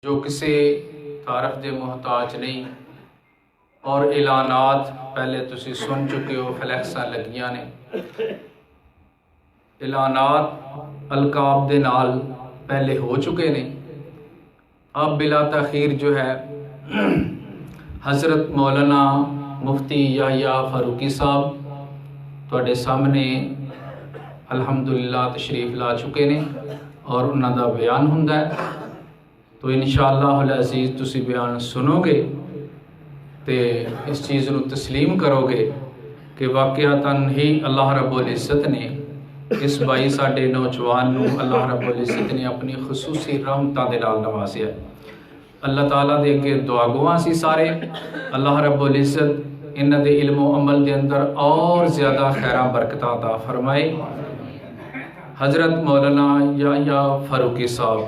جو کسی تعارف دے محتاج نہیں، اور اعلانات پہلے تسی سن چکے ہو، فلیکساں لگیاں نے، اعلانات القاب دے نال پہلے ہو چکے نے۔ اب بلا تاخیر جو ہے حضرت مولانا مفتی یحییٰ فاروقی صاحب تواڈے سامنے الحمدللہ تشریف لا چکے نے، اور انہاں دا بیان ہوندا ہے۔ تو انشاءاللہ العزیز تسی بیان سنو گے تے اس چیز نو تسلیم کرو گے کہ واقعتاً ہی اللہ رب العزت نے اس بھائی ساڈے نوجوان نو اللہ رب العزت نے اپنی خصوصی رحمتاں دے نال نوازیا ہے۔ اللہ تعالیٰ دے اگے دعا گواں سی سارے، اللہ رب العزت انہاں دے علم و عمل دے اندر اور زیادہ خیراں برکتاں عطا فرمائے۔ حضرت مولانا یحییٰ فاروقی صاحب۔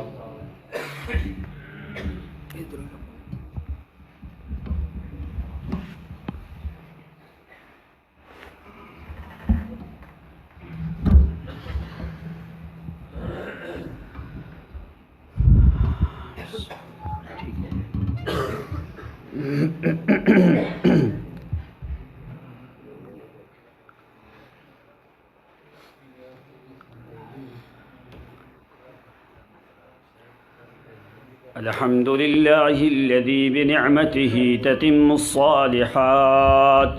الحمد لله الذي بنعمته تتم الصالحات.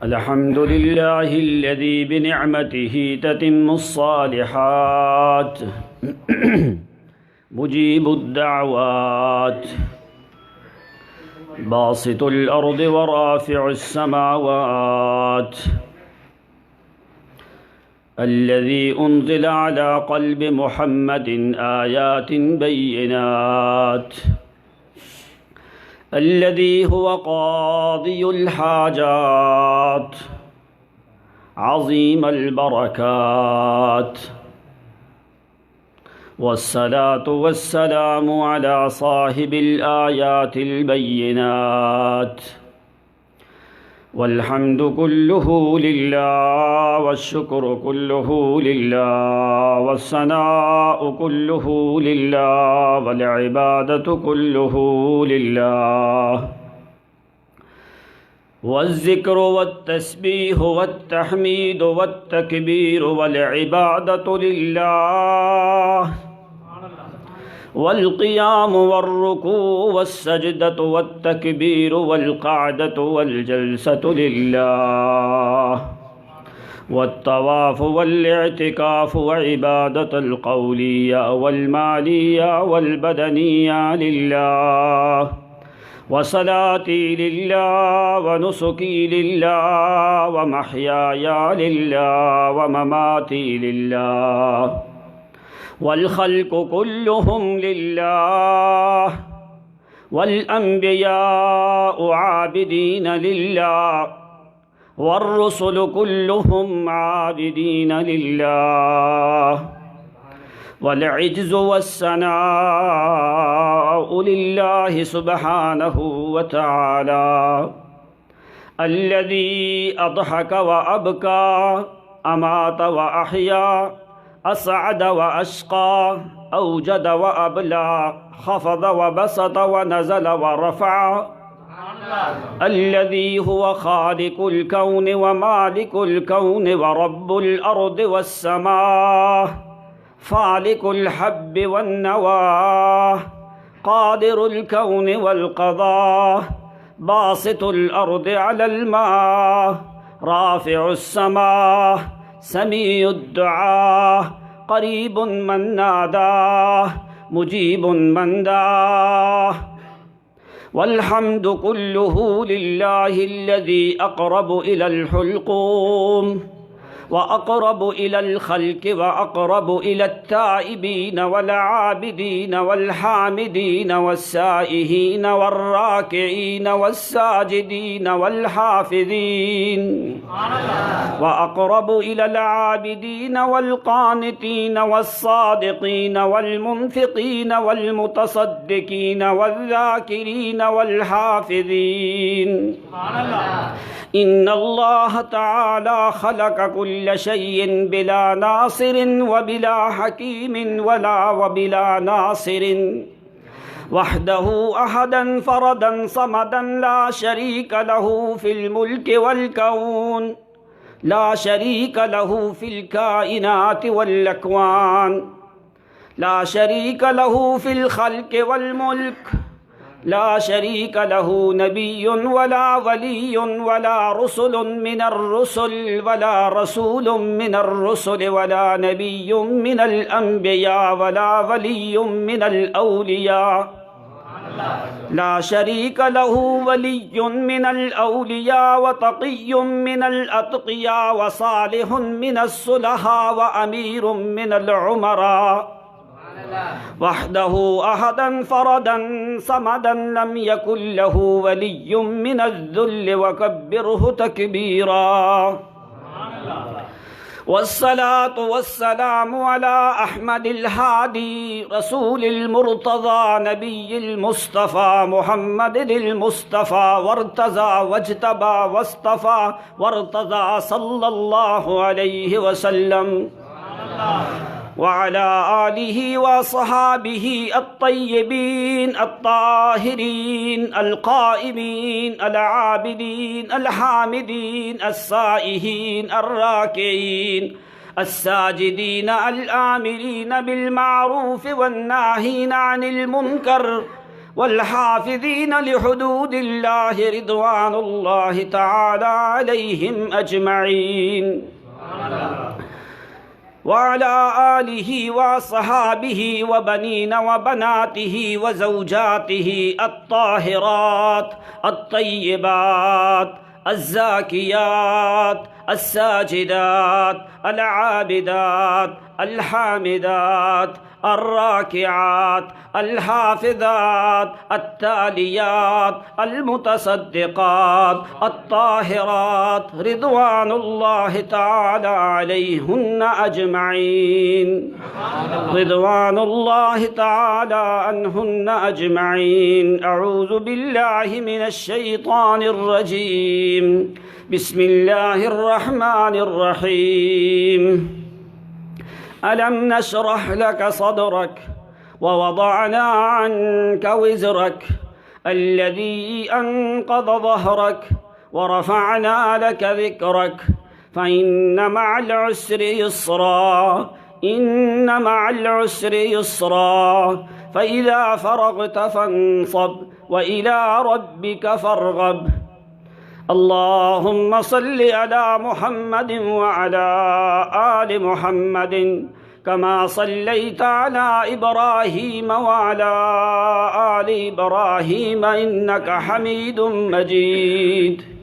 الحمد لله الذي بنعمته تتم الصالحات. مجيب الدعوات، باسط الأرض ورافع السماوات، الذي أنزل على قلب محمد آيات بينات، الذي هو قاضي الحاجات، عظيم البركات، والصلاة والسلام على صاحب الآيات البينات. والحمد كله لله، والشكر كله لله، والثناء كله لله، والعبادة كله لله، والذكر والتسبيح والتحميد والتكبير والعبادة لله، والقيام والركوع والسجدة والتكبير والقعدة والجلسة لله، والطواف والاعتكاف وعبادة القولية والمالية والبدنية لله، وصلاتي لله، ونسكي لله، ومحياي لله، ومماتي لله، والخلق كلهم لله، والأنبياء عابدين لله، والرسل كلهم عابدين لله، والعجز والثناء لله سبحانه وتعالى، الذي أضحك وأبكى، أمات وأحيا، أسعد وأشقى، أوجد وأبلى، خفض وبسط ونزل ورفع، الذي هو خالق الكون ومالك الكون ورب الأرض والسماء، فالق الحب والنوى، قادر الكون والقضاء، باسط الأرض على الماء، رافع السماء، سميع الدعاء، قريب من ناداه، مجيب من دعاه. والحمد كله لله الذي أقرب إلى الحلقوم، وأقرب إلى الخلق، وأقرب إلى التائبين والعابدين والحامدين والسائحين والراكعين والساجدين والحافظين، وأقرب إلى العابدين والقانتين والصادقين والمنفقين والمتصدقين والذاكرين والحافظين. إن الله تعالى خلق كل كل شيء بلا ناصر وبلا حكيم وبلا ناصر وحده أحدا فردا صمدا لا شريك له في الملك والكون لا شريك له في الكائنات والأكوان لا شريك له في الخلق والملك لا شريك له نبي ولا ولي ولا رسل من الرسل ولا رسول من الرسل ولا نبي من الأنبياء ولا ولي من الأولياء لا شريك له ولي من الأولياء وتقي من الأتقياء وصالح من الصلحاء وأمير من العمراء وحده أحدا فردا صمدا لم يكن له ولي من الذل وكبره تكبيرا والصلاة والسلام على أحمد الهادي رسول المرتضى نبي المصطفى محمد المصطفى وارتضى واجتبى واصطفى وارتضى صلى الله عليه وسلم وعلى آله وصحابه الطيبين الطاهرين القائمين العابدين الحامدين السائحين الراكعين الساجدين الآمرين بالمعروف والناهين عن المنكر والحافظين لحدود الله رضوان الله تعالى عليهم أجمعين وعلى آله وصحابه وبنين وبناته وزوجاته الطاهرات الطيبات الزاكيات الساجدات العابدات الحامدات الراكعات الحافظات التاليات المتصدقات الطاهرات رضوان الله تعالى عليهن أجمعين رضوان الله تعالى عنهن أجمعين. أعوذ بالله من الشيطان الرجيم. بسم الله الرحمن الرحيم. ألم نشرح لك صدرك ووضعنا عنك وزرك الذي أنقض ظهرك ورفعنا لك ذكرك فإن مع العسر يسرا إن مع العسر يسرا فإذا فرغت فانصب وإلى ربك فارغب. اللهم صل على محمد وعلى آل محمد كما صليت على إبراهيم وعلى آل إبراهيم إنك حميد مجيد.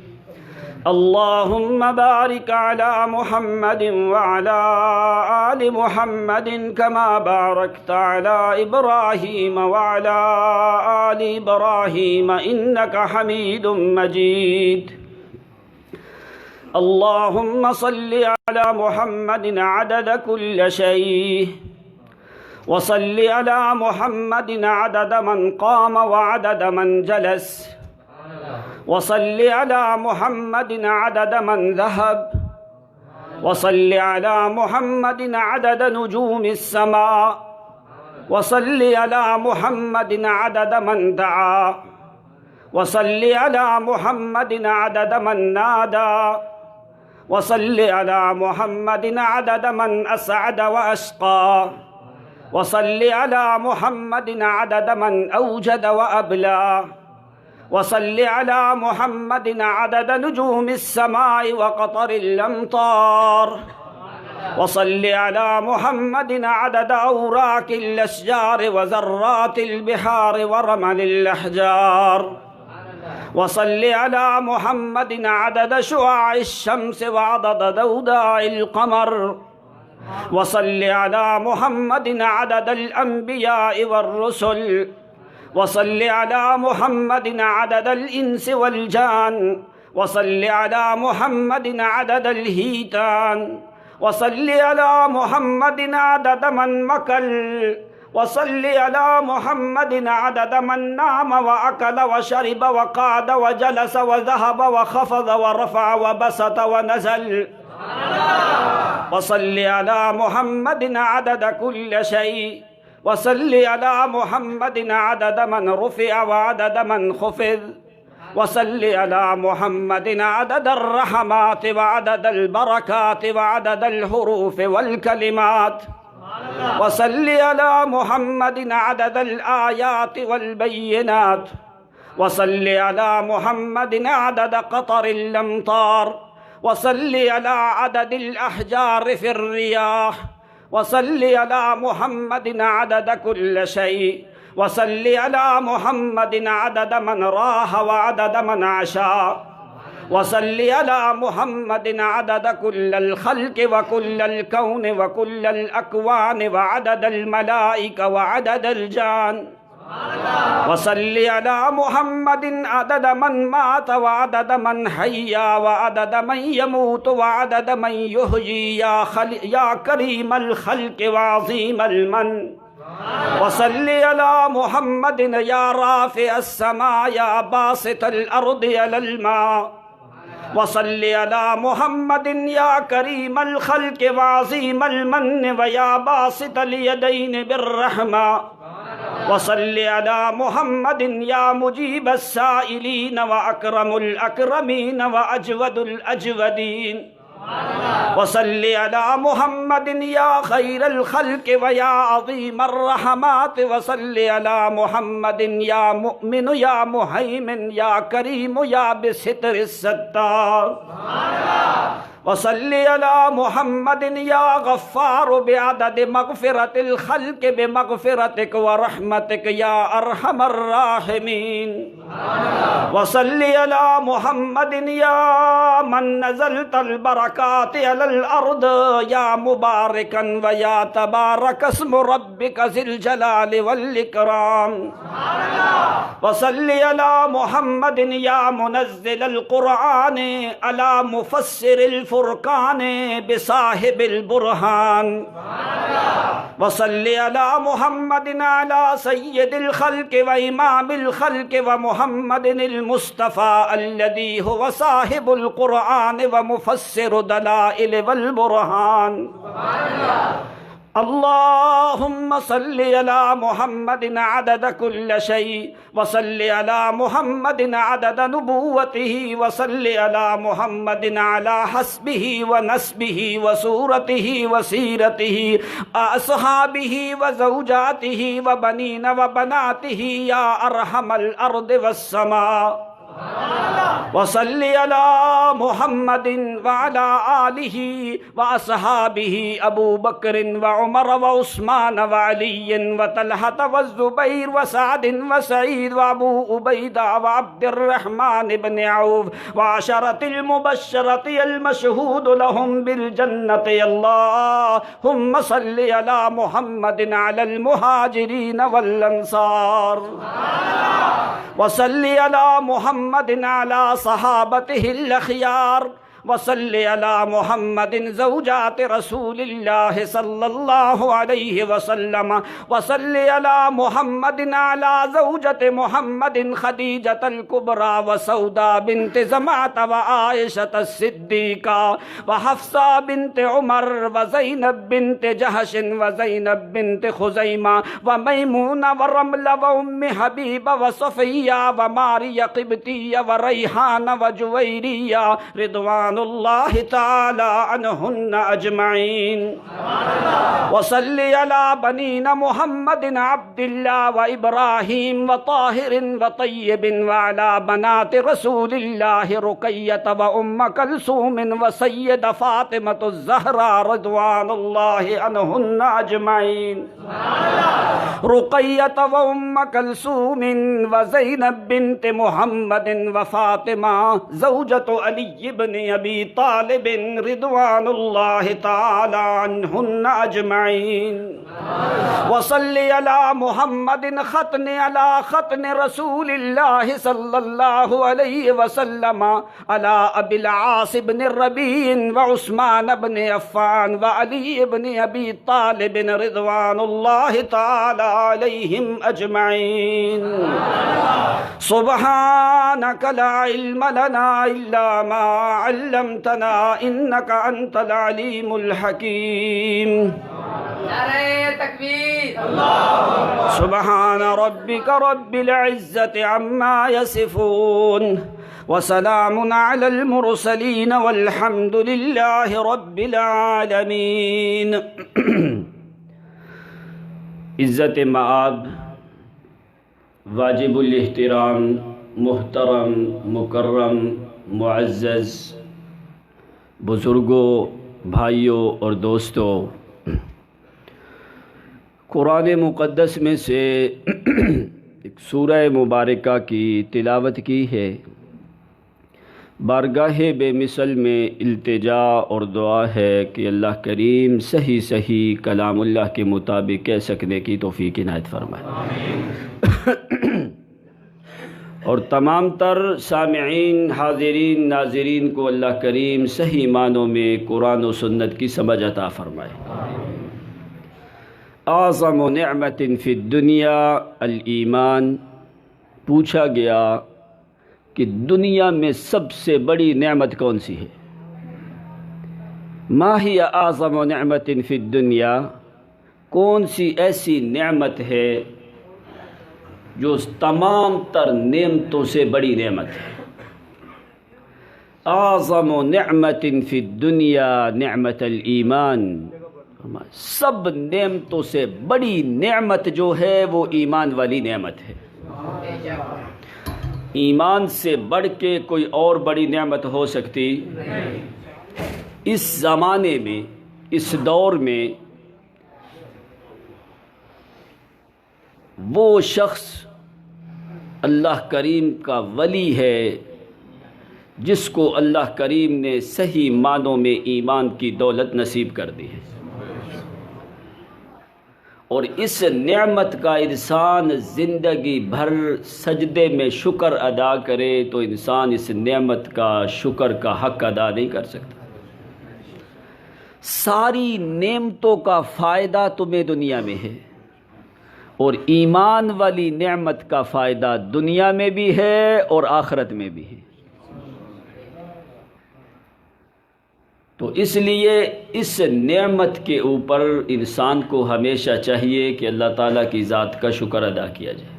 اللهم بارك على محمد وعلى آل محمد كما باركت على إبراهيم وعلى آل إبراهيم إنك حميد مجيد. اللهم صل على محمد عدد كل شيء وصل على محمد عدد من قام وعدد من جلس وصل على محمد عدد من ذهب وصل على محمد عدد نجوم السماء وصل على محمد عدد من دعا وصل على محمد عدد من نادى وصل على محمد عدد من أسعد وأشقى وصل على محمد عدد من أوجد وأبلى وصل على محمد عدد نجوم السماء وقطر الأمطار وصل على محمد عدد أوراق الأشجار وذرات البحار ورمل الأحجار وصل على محمد عدد شعاع الشمس وعدد دوداء القمر وصل على محمد عدد الأنبياء والرسل وصل على محمد عدد الإنس والجان وصل على محمد عدد الهيتان وصل على محمد عدد من مكل وصل على محمد عدد من نام وأكل وشرب وقعد وجلس وذهب وخفض ورفع وبسط ونزل وصل على محمد عدد كل شيء وصل على محمد عدد من رفع وعدد من خفض وصل على محمد عدد الرحمات وعدد البركات وعدد الحروف والكلمات وصل على محمد عدد الآيات والبينات وصل على محمد عدد قطر الأمطار وصل على عدد الأحجار في الرياح وصل على محمد عدد كل شيء وصل على محمد عدد من راح وعدد من عشا وصل على محمد عدد كل الخلق وكل الكون وكل الأكوان وعدد الملائكة وعدد الجان وصل على محمد عدد من مات وعدد من حيا وعدد من يموت وعدد من يحيي يا كريم الخلق وعظيم المن وصل على محمد يا رافع السماء يا باسط الأرض على الماء وصل على محمد يا كريم الخلق وعظيم المن ويا باسط اليدين بالرحمة وصل على محمد يا مجيب السائلين وأكرم الأكرمين وأجود الأجودين وصل على محمد يا خير الخلق ويا عظيم الرحمات وصل على محمد يا مؤمن يا مهيمن يا كريم يا بستر الستار وصل على محمد يا غفار بعدد مغفرة الخلق بمغفرتك ورحمتك يا أرحم الراحمين وصل على محمد يا من نزلت البركات على الأرض يا مباركا ويا تبارك اسم ربك ذي الجلال والإكرام وصل على محمد يا منزل القرآن على مفسر الفرقان بصاحب البرهان وصل على محمد على سيد الخلق وإمام الخلق ومحمد المصطفى الذي هو صاحب القرآن ومفسر دلائل والبرهان اللهم صل على محمد عدد كل شيء وصل على محمد عدد نبوته وصل على محمد على حسبه ونسبه وصورته وسيرته أصحابه وزوجاته وبنين وبناته يا أرحم الأرض والسماء وصل على محمد وعلى آله وأصحابه أبو بكر وعمر وعثمان وعلي وطلحة والزبير وسعد وسعيد وأبو عبيدة وعبد الرحمن بن عوف وعشرة المبشرة المشهود لهم بالجنة اللهم صل على محمد على المهاجرين والأنصار وصل على محمد على صحابته الأخيار وصل على محمد زوجات رسول الله صلى الله عليه وسلم وصل على محمد على زوجة محمد خديجة الكبرى وسودة بنت زمعة وعائشة الصديقة وحفصة بنت عمر وزينب بنت جهش وزينب بنت خزيمة وميمونة ورملة وأم حبيبة وصفية وماريا قبطية وريحانة وجويرية رضوان الله تعالى عنهن أجمعين وصل على بنين محمد عبد الله وإبراهيم وطاهر وطيب وعلى بنات رسول الله رقية وأم كلثوم وسيدة فاطمة الزهراء رضوان الله عنهن أجمعين رقية وأم كلثوم وزينب بنت محمد وفاطمة زوجة علي بن أبي طالب رضوان الله تعالى عنهن أجمعين وصل على محمد ختن رسول الله صلى الله عليه وسلم على أبي العاص بن الربيع وعثمان بن عفان وعلي بن أبي طالب رضوان الله تعالى عليهم أجمعين. سبحانك لا علم لنا إلا ما علمتنا إنك أنت العليم الحكيم. سبحان ربك رب العزة عما يصفون وسلام على المرسلين والحمد لله رب العالمين. عزت مآب، واجب الاحترام، محترم، مکرم، معزز بزرگوں، بھائیوں اور دوستوں، قرآن مقدس میں سے ایک سورہ مبارکہ کی تلاوت کی ہے. بارگاہ بے مثل میں التجا اور دعا ہے کہ اللہ کریم صحیح صحیح کلام اللہ کے مطابق کہہ سکنے کی توفیق عنایت فرمائے. اور تمام تر سامعین، حاضرین، ناظرین کو اللہ کریم صحیح معنوں میں قرآن و سنت کی سمجھ عطا فرمائے. اعظم نعمت فی الدنیا الایمان. پوچھا گیا کہ دنیا میں سب سے بڑی نعمت کون سی ہے؟ ما ہی اعظم نعمت فی الدنیا، کون سی ایسی نعمت ہے جو تمام تر نعمتوں سے بڑی نعمت ہے؟ اعظم نعمت فی الدنیا نعمت الایمان. سب نعمتوں سے بڑی نعمت جو ہے وہ ایمان والی نعمت ہے. ایمان سے بڑھ کے کوئی اور بڑی نعمت ہو سکتی؟ اس زمانے میں، اس دور میں وہ شخص اللہ کریم کا ولی ہے جس کو اللہ کریم نے صحیح معنوں میں ایمان کی دولت نصیب کر دی ہے. اور اس نعمت کا انسان زندگی بھر سجدے میں شکر ادا کرے تو انسان اس نعمت کا شکر کا حق ادا نہیں کر سکتا. ساری نعمتوں کا فائدہ تمہیں دنیا میں ہے اور ایمان والی نعمت کا فائدہ دنیا میں بھی ہے اور آخرت میں بھی ہے. تو اس لیے اس نعمت کے اوپر انسان کو ہمیشہ چاہیے کہ اللہ تعالیٰ کی ذات کا شکر ادا کیا جائے.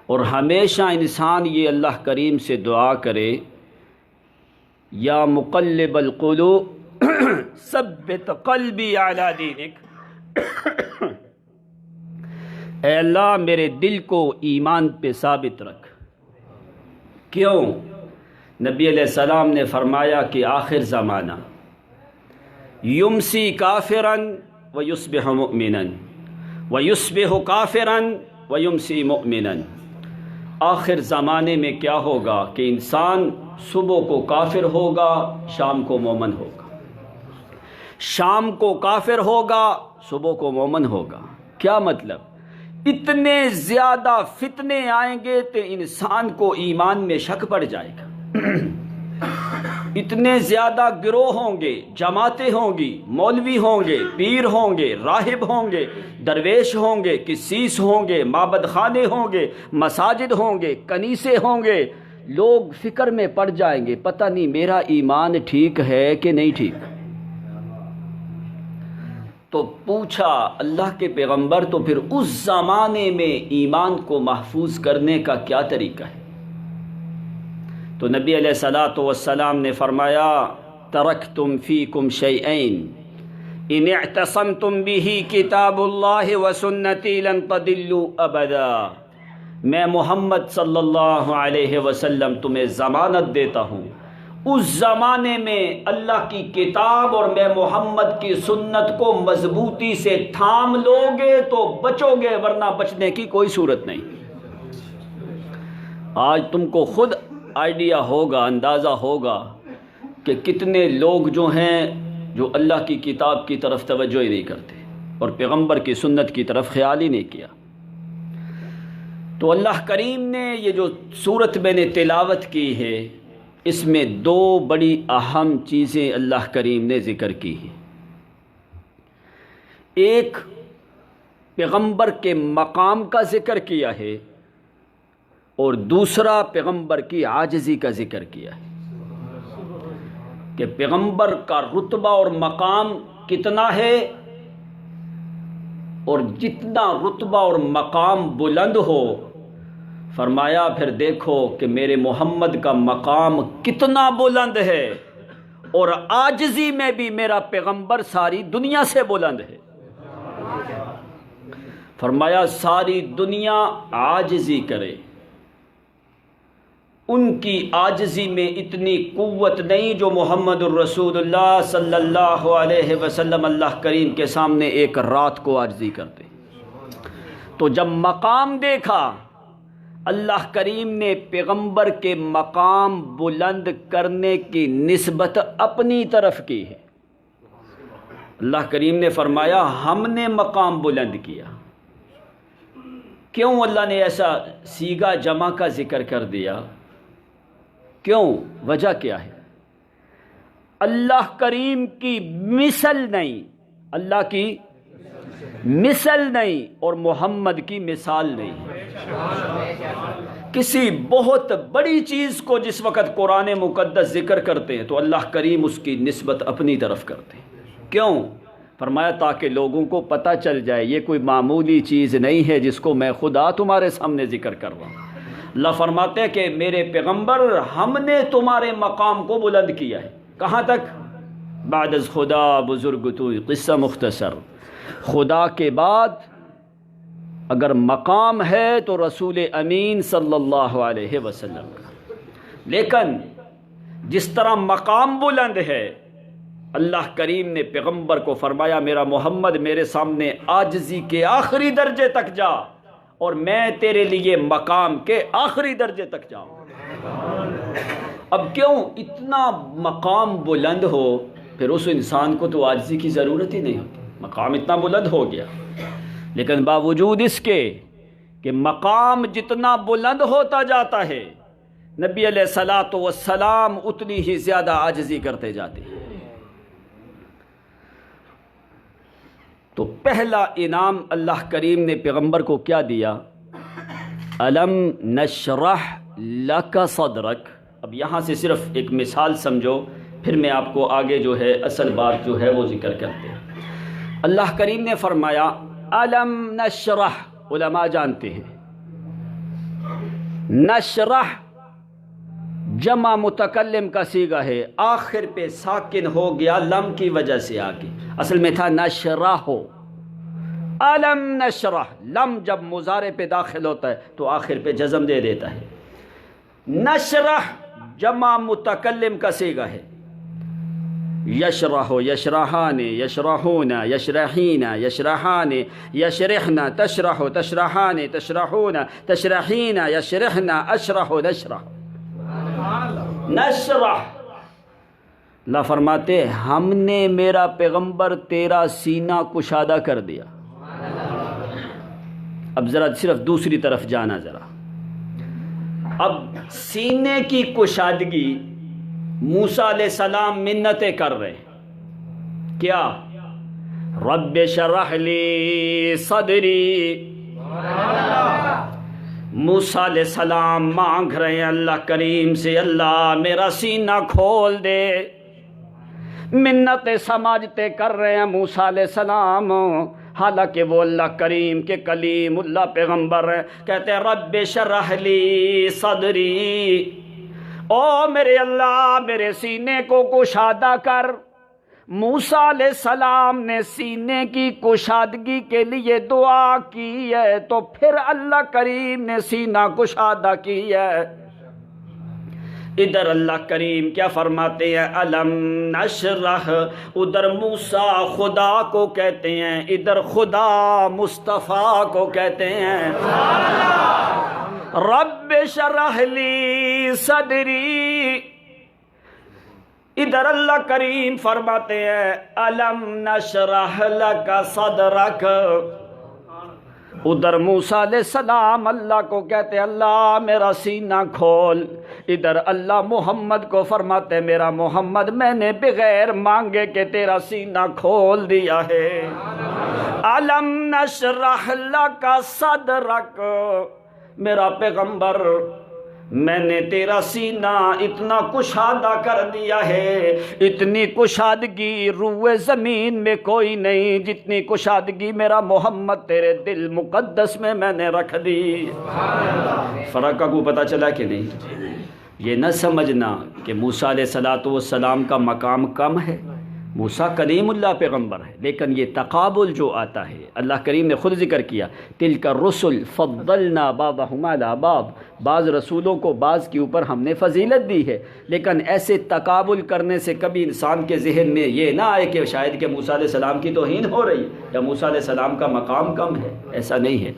اور ہمیشہ انسان یہ اللہ کریم سے دعا کرے، یا مقلب القلوب ثبت قلبی علی دینک. اے اللہ میرے دل کو ایمان پہ ثابت رکھ. کیوں؟ نبی علیہ السلام نے فرمایا کہ آخر زمانہ یمسی کافراً ویصبح مؤمناً ویصبح کافراً ویمسی مؤمناً. آخر زمانے میں کیا ہوگا کہ انسان صبح کو کافر ہوگا، شام کو مومن ہوگا، شام کو کافر ہوگا، صبح کو مومن ہوگا. کیا مطلب؟ اتنے زیادہ فتنے آئیں گے تو انسان کو ایمان میں شک پڑ جائے گا. اتنے زیادہ گروہ ہوں گے، جماعتیں ہوں گی، مولوی ہوں گے، پیر ہوں گے، راہب ہوں گے، درویش ہوں گے، قسیس ہوں گے، معبد خانے ہوں گے، مساجد ہوں گے، کنیسے ہوں گے. لوگ فکر میں پڑ جائیں گے، پتہ نہیں میرا ایمان ٹھیک ہے کہ نہیں ٹھیک. تو پوچھا اللہ کے پیغمبر تو پھر اس زمانے میں ایمان کو محفوظ کرنے کا کیا طریقہ ہے؟ تو نبی علیہ الصلاۃ والسلام نے فرمایا ترکتم فیکم شیئین ان اعتصمتم به کتاب اللہ وسنتی لن تضلوا ابدا. میں محمد صلی اللہ علیہ وسلم تمہیں ضمانت دیتا ہوں، اس زمانے میں اللہ کی کتاب اور میں محمد کی سنت کو مضبوطی سے تھام لو گے تو بچو گے، ورنہ بچنے کی کوئی صورت نہیں. آج تم کو خود آئیڈیا ہوگا، اندازہ ہوگا کہ کتنے لوگ جو ہیں جو اللہ کی کتاب کی طرف توجہ ہی نہیں کرتے اور پیغمبر کی سنت کی طرف خیال ہی نہیں کیا. تو اللہ کریم نے یہ جو سورت میں نے تلاوت کی ہے اس میں دو بڑی اہم چیزیں اللہ کریم نے ذکر کی ہیں. ایک پیغمبر کے مقام کا ذکر کیا ہے اور دوسرا پیغمبر کی عاجزی کا ذکر کیا ہے کہ پیغمبر کا رتبہ اور مقام کتنا ہے، اور جتنا رتبہ اور مقام بلند ہو، فرمایا پھر دیکھو کہ میرے محمد کا مقام کتنا بلند ہے، اور عاجزی میں بھی میرا پیغمبر ساری دنیا سے بلند ہے۔ فرمایا ساری دنیا عاجزی کرے، ان کی عاجزی میں اتنی قوت نہیں جو محمد الرسول اللہ صلی اللہ علیہ وسلم اللہ کریم کے سامنے ایک رات کو عاجزی کرتے۔ تو جب مقام دیکھا، اللہ کریم نے پیغمبر کے مقام بلند کرنے کی نسبت اپنی طرف کی ہے۔ اللہ کریم نے فرمایا ہم نے مقام بلند کیا۔ کیوں اللہ نے ایسا صیغہ جمع کا ذکر کر دیا؟ کیوں؟ وجہ کیا ہے؟ اللہ کریم کی مثل نہیں، اللہ کی مثل نہیں، اور محمد کی مثال نہیں۔ کسی بہت بڑی چیز کو جس وقت قرآن مقدس ذکر کرتے ہیں تو اللہ کریم اس کی نسبت اپنی طرف کرتے ہیں۔ کیوں؟ فرمایا تاکہ لوگوں کو پتہ چل جائے یہ کوئی معمولی چیز نہیں ہے جس کو میں خدا تمہارے سامنے ذکر کر رہا ہوں۔ اللہ فرماتے ہیں کہ میرے پیغمبر ہم نے تمہارے مقام کو بلند کیا ہے۔ کہاں تک؟ بعد از خدا بزرگ تو، قصہ مختصر۔ خدا کے بعد اگر مقام ہے تو رسول امین صلی اللہ علیہ وسلم کا، لیکن جس طرح مقام بلند ہے، اللہ کریم نے پیغمبر کو فرمایا میرا محمد میرے سامنے عاجزی کے آخری درجے تک جا، اور میں تیرے لیے مقام کے آخری درجے تک جاؤں۔ اب کیوں اتنا مقام بلند ہو، پھر اس انسان کو تو عاجزی کی ضرورت ہی نہیں ہوتی، مقام اتنا بلند ہو گیا، لیکن باوجود اس کے کہ مقام جتنا بلند ہوتا جاتا ہے، نبی علیہ الصلوۃ والسلام اتنی ہی زیادہ عاجزی کرتے جاتے ہیں۔ تو پہلا انعام اللہ کریم نے پیغمبر کو کیا دیا؟ الم نشرح لک صدرک۔ اب یہاں سے صرف ایک مثال سمجھو، پھر میں آپ کو آگے جو ہے اصل بات جو ہے وہ ذکر کرتے ہیں۔ اللہ کریم نے فرمایا الم نشرح، علماء جانتے ہیں نشرح جمع متکلم کا صیغہ ہے، آخر پہ ساکن ہو گیا لم کی وجہ سے آگے، اصل میں تھا نشرح ہو۔ الم نشرح، لم جب مضارع پہ داخل ہوتا ہے تو آخر پہ جزم دے دیتا ہے۔ نشرح جمع متکلم کا صیغہ ہے، یشرح، یشرحان، یشرحون، یشرحین، یشرحان، یشرحن، تشرح، تشرحان، تشرحون، تشرحین، یشرحن، اشرح، نشرح۔ نشرح، اللہ فرماتے ہم نے میرا پیغمبر تیرا سینہ کشادہ کر دیا۔ اب ذرا صرف دوسری طرف جانا ذرا، اب سینے کی کشادگی موسیٰ علیہ السلام منتیں کر رہے ہیں، کیا؟ رب شرح لی صدری۔ موسیٰ علیہ السلام مانگ رہے ہیں اللہ کریم سے، اللہ میرا سینہ کھول دے، منتیں سماجتے کر رہے ہیں موسیٰ علیہ السلام، حالانکہ وہ اللہ کریم کے کلیم اللہ پیغمبر ہیں۔ کہتے ہیں رب شرح لی صدری، او میرے اللہ میرے سینے کو کشادہ کر۔ موسیٰ علیہ السلام نے سینے کی کشادگی کے لیے دعا کی ہے، تو پھر اللہ کریم نے سینہ کشادہ کی ہے۔ ادھر اللہ کریم کیا فرماتے ہیں؟ الم نشرح، ادھر موسیٰ خدا کو کہتے ہیں، ادھر خدا مصطفیٰ کو کہتے ہیں۔ رب شرح لی صدری، ادھر اللہ کریم فرماتے ہیں الم نشرح لک صدرک۔ ادھر موسیٰ علیہ السلام اللہ کو کہتے ہیں اللہ میرا سینہ کھول، ادھر اللہ محمد کو فرماتے میرا محمد میں نے بغیر مانگے کہ تیرا سینہ کھول دیا ہے۔ علم نشرح لک صدرک، میرا پیغمبر میں نے تیرا سینہ اتنا کشادہ کر دیا ہے، اتنی کشادگی روئے زمین میں کوئی نہیں جتنی کشادگی میرا محمد تیرے دل مقدس میں نے رکھ دی۔ فرق کا کو پتہ چلا کہ نہیں؟ یہ نہ سمجھنا کہ موسیٰ علیہ السلام کا مقام کم ہے، موسیٰ کلیم اللہ پیغمبر ہے، لیکن یہ تقابل جو آتا ہے اللہ کریم نے خود ذکر کیا، تلک الرسل فضلنا بعضهم علی بعض، بعض رسولوں کو بعض کے اوپر ہم نے فضیلت دی ہے، لیکن ایسے تقابل کرنے سے کبھی انسان کے ذہن میں یہ نہ آئے کہ شاید کہ موسیٰ علیہ السلام کی توہین ہو رہی ہے یا موسیٰ علیہ السلام کا مقام کم ہے، ایسا نہیں ہے۔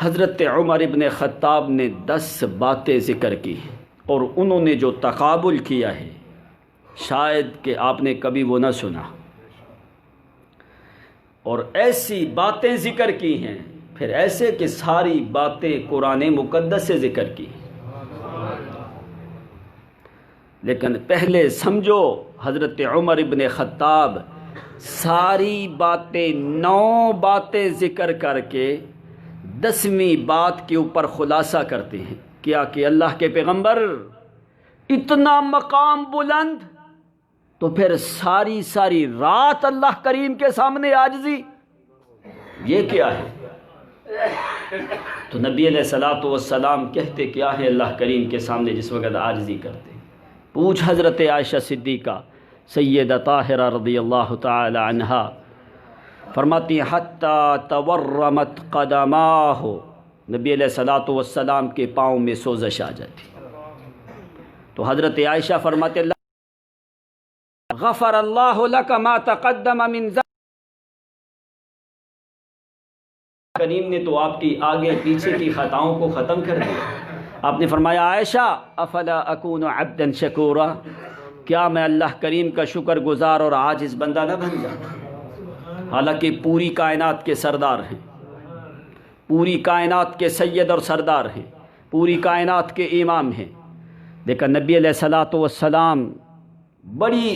حضرت عمر ابن خطاب نے 10 باتیں ذکر کی اور انہوں نے جو تقابل کیا ہے شاید کہ آپ نے کبھی وہ نہ سنا، اور ایسی باتیں ذکر کی ہیں، پھر ایسے کہ ساری باتیں قرآن مقدس سے ذکر کی، لیکن پہلے سمجھو حضرت عمر ابن خطاب ساری باتیں 9 باتیں ذکر کر کے 10ویں بات کے اوپر خلاصہ کرتے ہیں کیا کہ اللہ کے پیغمبر اتنا مقام بلند تو پھر ساری رات اللہ کریم کے سامنے عاجزی، یہ کیا ہے؟ تو نبی علیہ السلام کہتے کیا ہے اللہ کریم کے سامنے جس وقت عاجزی کرتے؟ پوچھ حضرت عائشہ صدیقہ سیدہ طاہرہ رضی اللہ تعالی عنہا، فرماتی حتی تورمت قدماہ، نبی علیہ السلام کے پاؤں میں سوزش آ جاتی، تو حضرت عائشہ فرماتے اللہ غفر اللہ لک ما تقدم من ذنب، کریم نے تو آپ کی آگے پیچھے کی خطاؤں کو ختم کر دیا۔ آپ نے فرمایا عائشہ افلا اکون عبدا شکورا، کیا میں اللہ کریم کا شکر گزار اور عاجز بندہ نہ بن جاتا؟ حالانکہ پوری کائنات کے سردار ہیں، پوری کائنات کے سید اور سردار ہیں، پوری کائنات کے امام ہیں، لیکن نبی علیہ السلام بڑی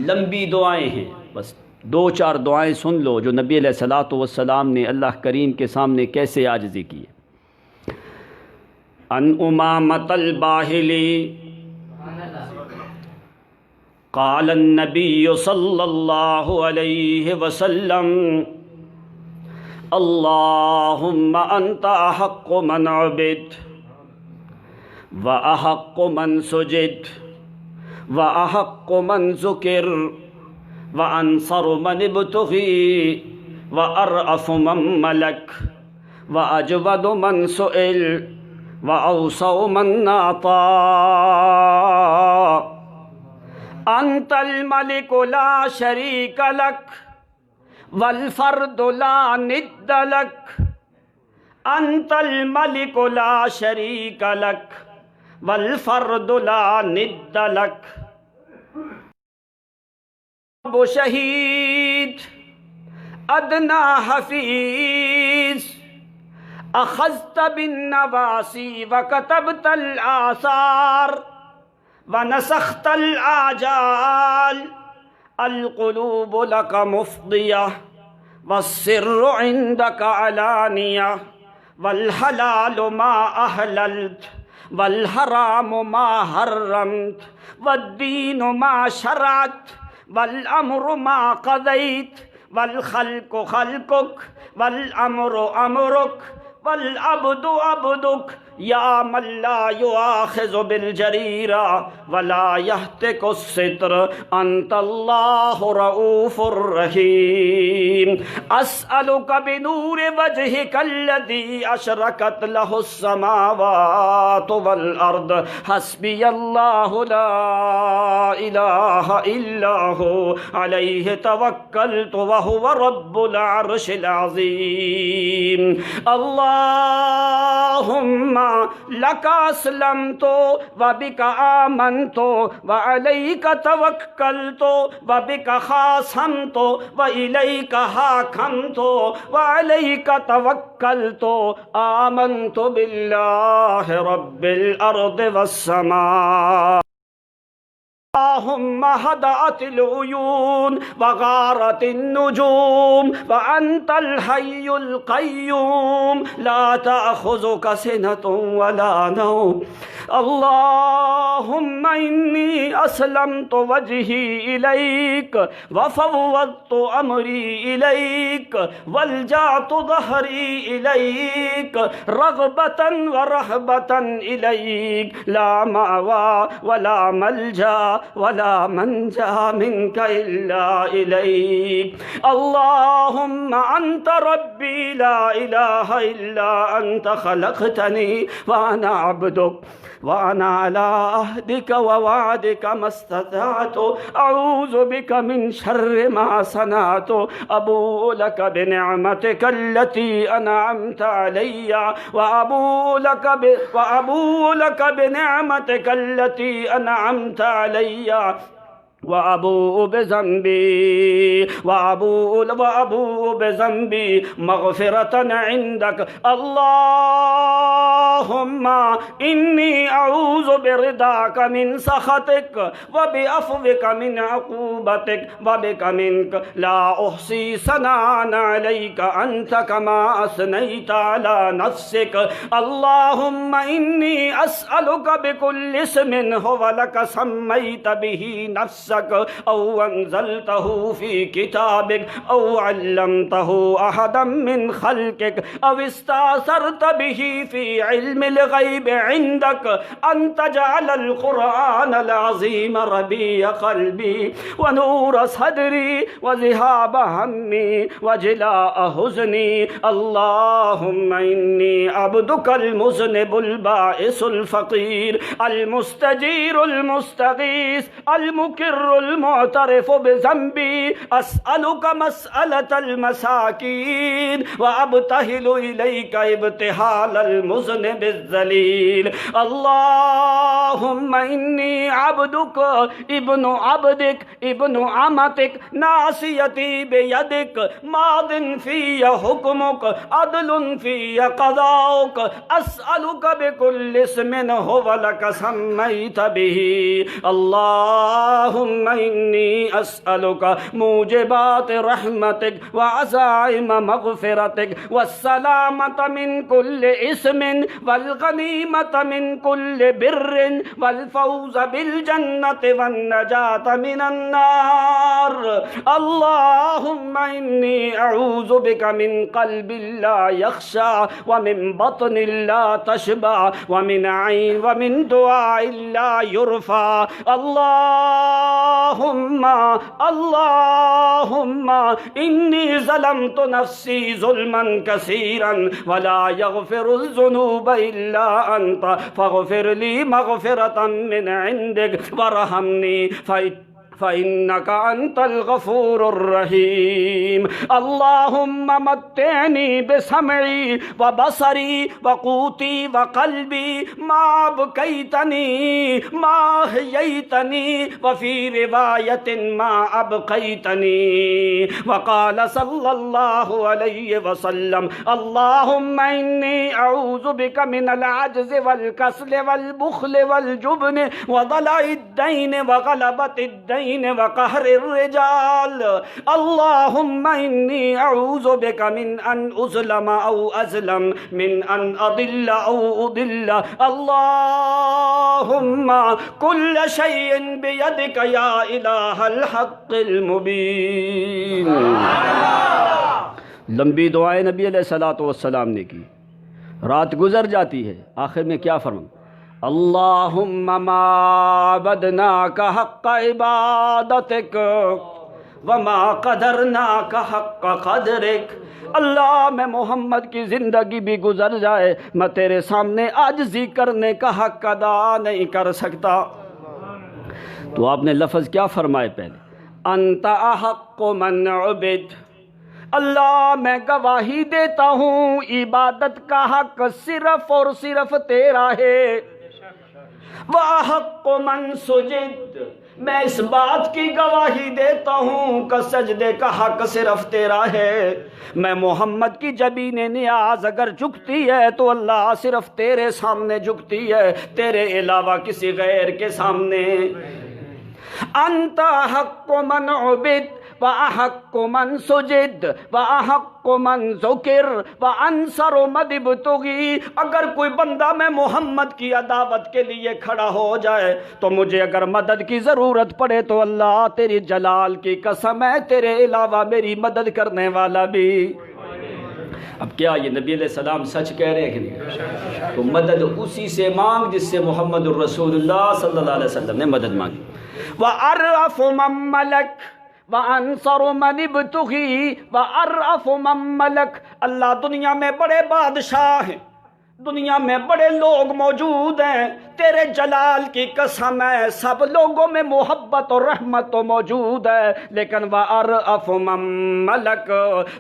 لمبی دعائیں ہیں، بس 2-4 دعائیں سن لو جو نبی علیہ السلام نے اللہ کریم کے سامنے کیسے عاجزی کی ہے۔ ان امامۃ الباہلی قال النبی صلی اللہ علیہ وسلم اللہم انت احق من عبد واحق من سجد وأحق من ذكر وأنصر من ابتغي وأرأف من ملك وأجود من سئل وأوسع من أعطى، أنت الملك لا شريك لك والفرد لا ند لك، أنت الملك لا شريك لك والفرد لا ند لك، ابو شہید ادنا حفیظ اخذت بالنواسی وكتبت الآثار ونسخت الآجال، القلوب لك مفضية والسر عندك علانية، والحلال ما أحللت والحرام ما حرمت والدين ما شرعت والأمر ما قضيت، والخلق خلقك والأمر أمرك والعبد عبدك، یا من لا یؤاخذ بالجریرہ ولا یہتک الستر، انت اللہ رؤوف الرحیم، اسألک بنور وجہک الذی اشرقت لہ السماوات والارض، حسبی اللہ لا الہ الا ہو، علیہ توکلت وہو رب العرش العظیم، اللہم لک اسلمت وبک آمنت وعلیک توکلت وبک خاصمت والیک حاکمت وعلیک توکلت، آمنت باللہ رب الارض والسماء اللهم هدأت العيون وغارت النجوم وأنت الحي القيوم لا تأخذك سنة ولا نوم. اللهم إني أسلمت وجهي إليك وفوضت أمري إليك والجأت ظهري إليك رغبة ورهبة إليك لا مأوى ولا ملجأ ولا منجا منك إلا إليك. اللهم أنت ربي لا إله إلا أنت خلقتني وأنا عبدك وأنا على عهدك ووعدك ما استطعت أعوذ بك من شر ما صنعت. أبوء لك بنعمتك التي أنعمت علي وأبوء لك بنعمتك التي أنعمت علي وأبوء بذنبي مغفرة عندك. اللهم إني أعوذ برضاك من سخطك وبعفوك من عقوبتك وبك منك لا أحصي ثناء عليك أنت كما أثنيت على نفسك. اللهم إني أسألك بكل اسم هو لك سميت به نفسك أو أنزلته في كتابك أو علمته أحدا من خلقك أو استأثرت به في علم الغيب عندك أن تجعل القرآن العظيم ربيع قلبي ونور صدري وذهاب همي وجلاء حزني. اللهم إني عبدك المذنب البائس الفقير المستجير المستغيث المكر المعترف بذنبي أسألك مسألة المساكين وأبتهل إليك ابتهال المذنب الذليل. اللهم إني عبدك ابن عبدك ابن عمتك ناصيتي بيدك ماض في حكمك عدل في قضاؤك. أسألك بكل اسم هو لك سميت به. اللهم إني أسألك موجبات رحمتك وعزائم مغفرتك والسلامة من كل إثم والغنيمة من كل بر والفوز بالجنة والنجاة من النار. اللهم إني أعوذ بك من قلب لا يخشع ومن بطن لا تشبع ومن عين ومن دعاء لا يرفع. اللهم إني ظلمت نفسي ظلما كثيرا ولا يغفر الذنوب إلا أنت فاغفر لي مغفرة من عندك وارحمني فإنك أنت الغفور الرحيم. اللهم متعني بسمعي وبصري وقوتي وقلبي ما أبقيتني ما أحييتني وفي رواية ما أبقيتني. وقال صلى الله عليه وسلم اللهم إني أعوذ بك من العجز والكسل والبخل والجبن وضلع الدين وغلبة الدين وقهر الرجال. اللهم إني أعوذ بك من أن أظلم أو أظلم من أن أضل أو أضل. اللهم كل شيء بيدك يا إله الحق المبين. لمبی دعائیں نبی علیہ الصلوۃ والسلام نے کی. رات گزر جاتی ہے، آخر میں کیا فرمان؟ اللہم ما عبدناک حق عبادتک وما قدرناک حق قدرک. اللہ میں محمد کی زندگی بھی گزر جائے میں تیرے سامنے عاجزی کرنے کا حق ادا نہیں کر سکتا. تو آپ نے لفظ کیا فرمائے پہلے؟ انت احق من عبد. اللہ میں گواہی دیتا ہوں عبادت کا حق صرف اور صرف تیرا ہے. وَأَحَقُّ مَنْ سُجِدْ. میں اس بات کی گواہی دیتا ہوں کہ سجدے کا حق صرف تیرا ہے. میں محمد کی جبین نیاز اگر جھکتی ہے تو اللہ صرف تیرے سامنے جھکتی ہے، تیرے علاوہ کسی غیر کے سامنے. انت حق من عبد وأحق من سجد وأحق من ذکر وأنصر من ابتغی. اگر کوئی بندہ میں محمد کی عداوت کے لیے کھڑا ہو جائے تو مجھے اگر مدد کی ضرورت پڑے تو اللہ تیری جلال کی قسم ہے تیرے علاوہ میری مدد کرنے والا بھی. اب کیا یہ نبی علیہ السلام سچ کہہ رہے ہیں کہ نہیں؟ تو مدد اسی سے مانگ جس سے محمد الرسول اللہ صلی اللہ علیہ وسلم نے مدد مانگی. وَأَرْأَفُ مَن مَلَكَ وَأَنصَرُ مَنِ ابْتُغِي وَأَرْأَفُ مَن مَلَكَ. اللہ دنیا میں بڑے بادشاہ ہیں، دنیا میں بڑے لوگ موجود ہیں، تیرے جلال کی قسم ہے سب لوگوں میں محبت اور رحمت تو موجود ہے، لیکن وَأَرْأَفُ مَن مَلَكَ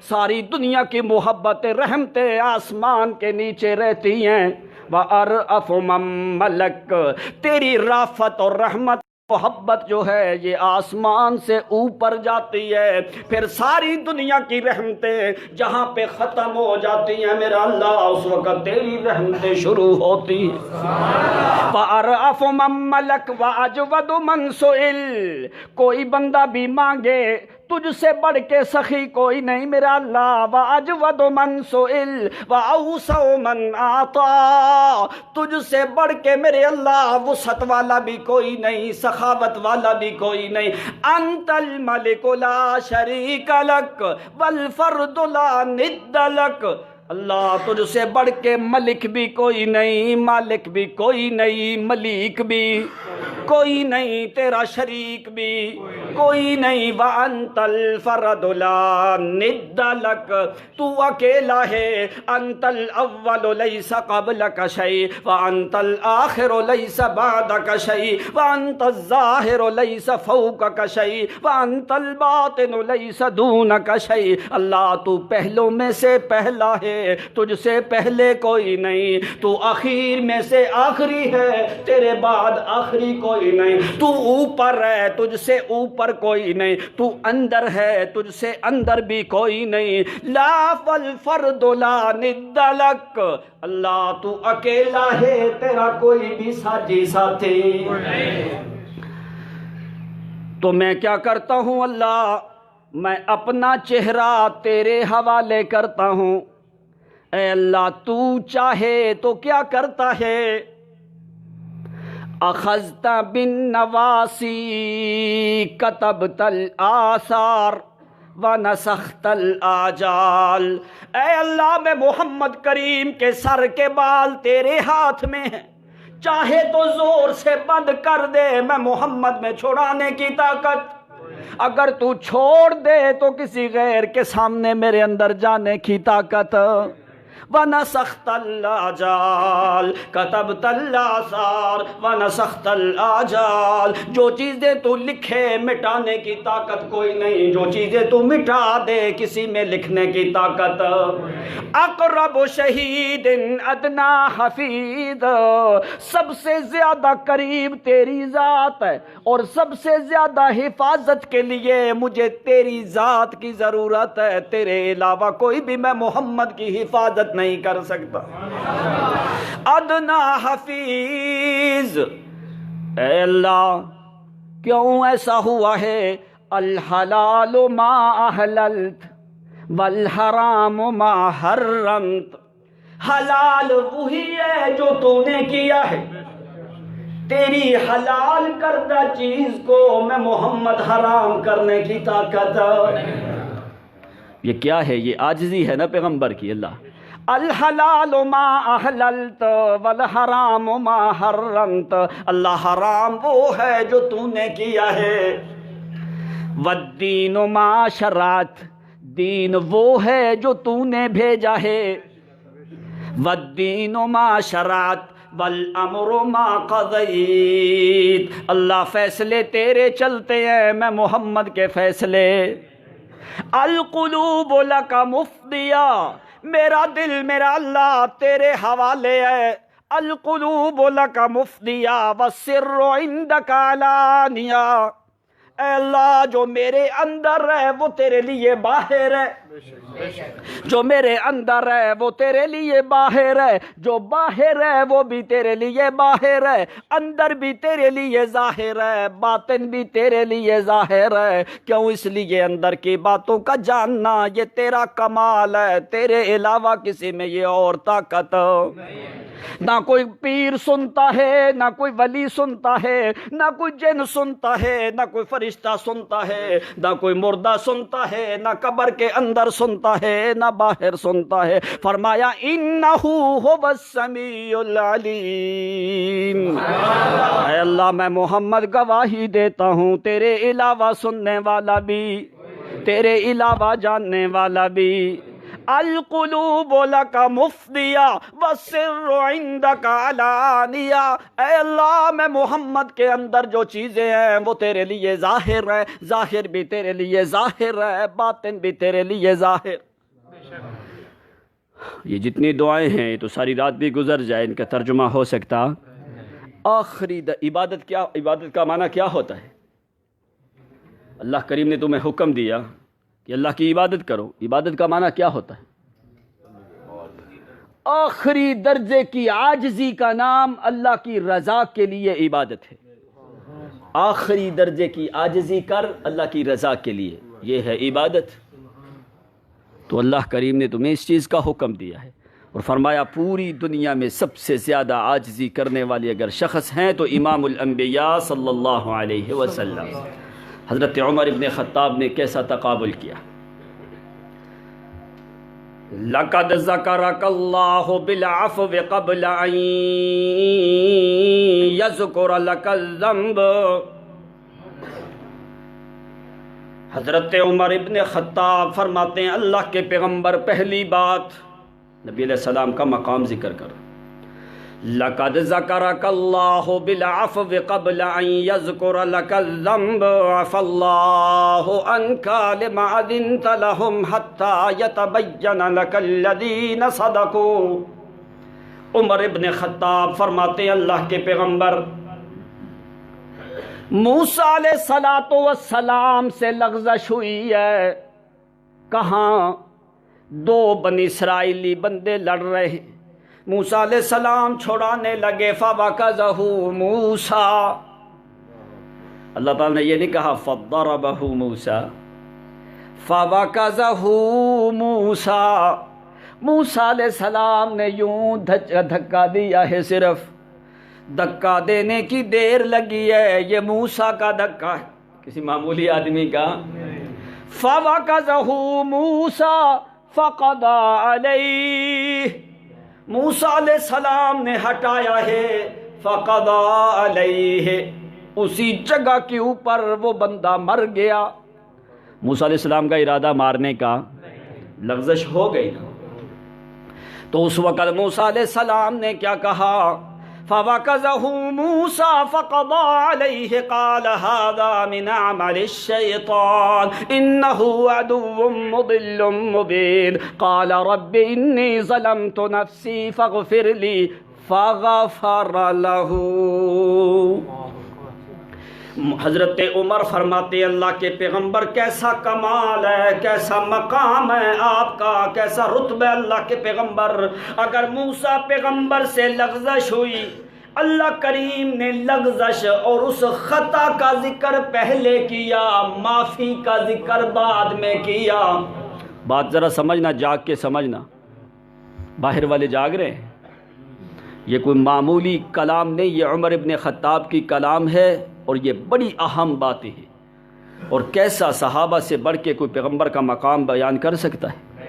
ساری دنیا کی محبت رحمتیں آسمان کے نیچے رہتی ہیں. وَأَرْأَفُ مَن مَلَكَ تیری رافت اور رحمت محبت جو ہے یہ آسمان سے اوپر جاتی ہے، پھر ساری دنیا کی رحمتیں جہاں پہ ختم ہو جاتی ہیں میرا اللہ اس وقت تیری رحمتیں شروع ہوتی ہیں. وَأَرْأَفُ مَن مَلَكَ وَأَجْوَدُ مَن سُئِلَ. کوئی بندہ بھی مانگے تجھ سے بڑھ کے سخی کوئی نہیں میرا اللہ. وَأَجْوَدُ مَن سُئِلَ وَأَوْسَعُ مَن أَعْطَى. تجھ سے بڑھ کے میرے اللہ وسعت والا بھی کوئی نہیں، سخاوت والا بھی کوئی نہیں. أَنْتَ الْمَلِكُ لَا شَرِيكَ لَكَ وَالْفَرْدُ لَا نِدَّ لَكَ. اللہ تجھ سے بڑھ کے ملک بھی کوئی نہیں، مالک بھی کوئی نہیں، ملیک بھی کوئی نہیں، تیرا شریک بھی کوئی نہیں. وَأَنْتَ الْفَرْدُ لَا نِدَّ لَكَ تو اکیلا ہے. أَنْتَ الْأَوَّلُ لَيْسَ قَبْلَكَ شَيْءٌ وَأَنْتَ الْآخِرُ لَيْسَ بَعْدَكَ شَيْءٌ وَأَنْتَ الظَّاهِرُ لَيْسَ فَوْقَكَ شَيْءٌ وَأَنْتَ الْبَاطِنُ لَيْسَ دُونَكَ شَيْءٌ. اللہ تو پہلوں میں سے پہلا ہے، تجھ سے پہلے کوئی نہیں. تو آخر میں سے آخری ہے، تیرے بعد آخری کوئی نہیں. تو اوپر ہے، تجھ سے اوپر کوئی نہیں. تو اندر ہے، تجھ سے اندر بھی کوئی نہیں. لا فالفرد لا ند لک. اللہ تو اکیلا ہے، تیرا کوئی بھی ساتھی ساتھی. تو میں کیا کرتا ہوں اللہ، میں اپنا چہرہ تیرے حوالے کرتا ہوں. اے اللہ تو چاہے تو کیا کرتا ہے. اخذت بالنواسی کتبت الآثار ونسخت الآجال. اے اللہ میں محمد کریم کے سر کے بال تیرے ہاتھ میں ہیں، چاہے تو زور سے بند کر دے، میں محمد میں چھڑانے کی طاقت، اگر تو چھوڑ دے تو کسی غیر کے سامنے میرے اندر جانے کی طاقت. وَنَسَخْتَ الْآجَالَ كَتَبْتَ الْآثَارَ وَنَسَخْتَ الْآجَالَ. جو چیزیں تو لکھے مٹانے کی طاقت کوئی نہیں، جو چیزیں تو مٹا دے کسی میں لکھنے کی طاقت. اقرب شہید ادنا حفیظ. سب سے زیادہ قریب تیری ذات ہے اور سب سے زیادہ حفاظت کے لیے مجھے تیری ذات کی ضرورت ہے. تیرے علاوہ کوئی بھی میں محمد کی حفاظت نہیں کر سکتا. ادنا حفیظ. اے اللہ کیوں ایسا ہوا ہے. الحلال ما احللت والحرام ما حرمت. حلال وہی ہے جو تو نے کیا ہے، تیری حلال کردہ چیز کو میں محمد حرام کرنے کی طاقت. یہ کیا ہے؟ یہ عاجزی ہے نا پیغمبر کی. اللہ الحلال ما احللت والحرام ما حرمت. اللہ حرام وہ ہے جو تو نے کیا ہے. والدین ما شرعت. دین وہ ہے جو تو نے بھیجا ہے. والدین ما شرعت والامر ما قضیت. اللہ فیصلے تیرے چلتے ہیں، میں محمد کے فیصلے. القلوب لک مفدیہ. میرا دل میرا اللہ تیرے حوالے ہے. القلوب لک مفدیہ والسر عندک علانیہ. اے اللہ جو میرے اندر ہے وہ تیرے لیے باہر ہے، جو میرے اندر ہے وہ تیرے لیے باہر ہے، جو باہر ہے وہ بھی تیرے لیے باہر ہے، اندر بھی تیرے لیے ظاہر ہے، باطن بھی تیرے لیے ظاہر ہے۔ کیوں؟ اس لیے اندر کی باتوں کا جاننا یہ تیرا کمال ہے، تیرے علاوہ کسی میں یہ اور طاقت نہ کوئی پیر سنتا ہے، نہ کوئی ولی سنتا ہے، نہ کوئی جن سنتا ہے، نہ کوئی فرشتہ سنتا ہے، نہ کوئی مردہ سنتا ہے، نہ قبر کے اندر سنتا ہے، نہ باہر سنتا ہے۔ فرمایا انہ هو السمیع العلیم۔ اے اللہ میں محمد گواہی دیتا ہوں تیرے علاوہ سننے والا بھی، تیرے علاوہ جاننے والا بھی۔ القلوب لک مفدیہ والسر عندک علانیہ۔ اے اللہ میں محمد کے اندر جو چیزیں ہیں وہ تیرے لیے ظاہر ہے، ظاہر بھی تیرے لیے ظاہر ہے، باطن بھی تیرے لیے ظاہر۔ یہ جتنی دعائیں ہیں یہ تو ساری رات بھی گزر جائے، ان کا ترجمہ ہو سکتا۔ آخری عبادت کیا، عبادت کا معنی کیا ہوتا ہے؟ اللہ کریم نے تمہیں حکم دیا کہ اللہ کی عبادت کرو، عبادت کا معنی کیا ہوتا ہے؟ آخری درجے کی عاجزی کا نام اللہ کی رضا کے لیے عبادت ہے۔ آخری درجے کی عاجزی کر اللہ کی رضا کے لیے، یہ ہے عبادت۔ تو اللہ کریم نے تمہیں اس چیز کا حکم دیا ہے اور فرمایا پوری دنیا میں سب سے زیادہ عاجزی کرنے والے اگر شخص ہیں تو امام الانبیاء صلی اللہ علیہ وسلم۔ حضرت عمر ابن خطاب نے کیسا تقابل کیا؟ لَقَدْ ذَكَرَكَ اللَّهُ بِالْعَفْوِ قَبْلَ أَن يَذْكُرَ لَكَ الذَّنْبَ۔ حضرت عمر ابن خطاب فرماتے ہیں اللہ کے پیغمبر پہلی بات نبی علیہ السلام کا مقام ذکر کر۔ لَقَدْ ذَكَرَكَ اللَّهُ بِالْعَفْوِ قَبْلَ أَن يَذْكُرَ لَكَ الذَّنْبَ عَفَا اللَّهُ عَنْكَ لِمَا أَذِنْتَ لَهُمْ حَتَّى يَتَبَيَّنَ لَكَ الَّذِينَ صَدَقُوا۔ عمر ابن خطاب فرماتے ہیں اللہ کے پیغمبر موسیٰ علیہ السلام سے لغزش ہوئی ہے۔ کہاں؟ دو بنی اسرائیلی بندے لڑ رہے ہیں، موسیٰ علیہ السلام چھڑانے لگے، فَوَكَزَهُ مُوسَىٰ۔ اللہ تعالیٰ نے یہ نہیں کہا فَضَرَبَهُ مُوسَىٰ، فَوَكَزَهُ مُوسَىٰ۔ موسیٰ علیہ السلام نے یوں دھکا دیا ہے، صرف دھکا دینے کی دیر لگی ہے، یہ موسیٰ کا دھکا ہے، کسی معمولی آدمی کا۔ فَوَكَزَهُ مُوسَىٰ فَقَضَىٰ عَلَيْهِ، موسیٰ علیہ السلام نے ہٹایا ہے، فَقَضَىٰ عَلَيْهِ، اسی جگہ کے اوپر وہ بندہ مر گیا۔ موسیٰ علیہ السلام کا ارادہ مارنے کا، لغزش ہو گئی نا، تو اس وقت موسیٰ علیہ السلام نے کیا کہا؟ فَوَكَزَهُ مُوسَىٰ فَقَضَىٰ عَلَيْهِ قَالَ هَذَا مِنْ عَمَلِ الشَّيْطَانِ إِنَّهُ عَدُوٌّ مُضِلٌّ مُبِينٌ قَالَ رَبِّ إِنِّي ظَلَمْتُ نَفْسِي فَاغْفِرْ لِي فَغَفَرَ لَهُ۔ حضرت عمر فرماتے ہیں اللہ کے پیغمبر کیسا کمال ہے، کیسا مقام ہے آپ کا، کیسا رتبہ اللہ کے پیغمبر۔ اگر موسیٰ پیغمبر سے لغزش ہوئی، اللہ کریم نے لغزش اور اس خطا کا ذکر پہلے کیا، معافی کا ذکر بعد میں کیا۔ بات ذرا سمجھنا، جاگ کے سمجھنا، باہر والے جاگ رہے ہیں، یہ کوئی معمولی کلام نہیں، یہ عمر ابن خطاب کی کلام ہے اور یہ بڑی اہم باتیں ہیں۔ اور کیسا صحابہ سے بڑھ کے کوئی پیغمبر کا مقام بیان کر سکتا ہے؟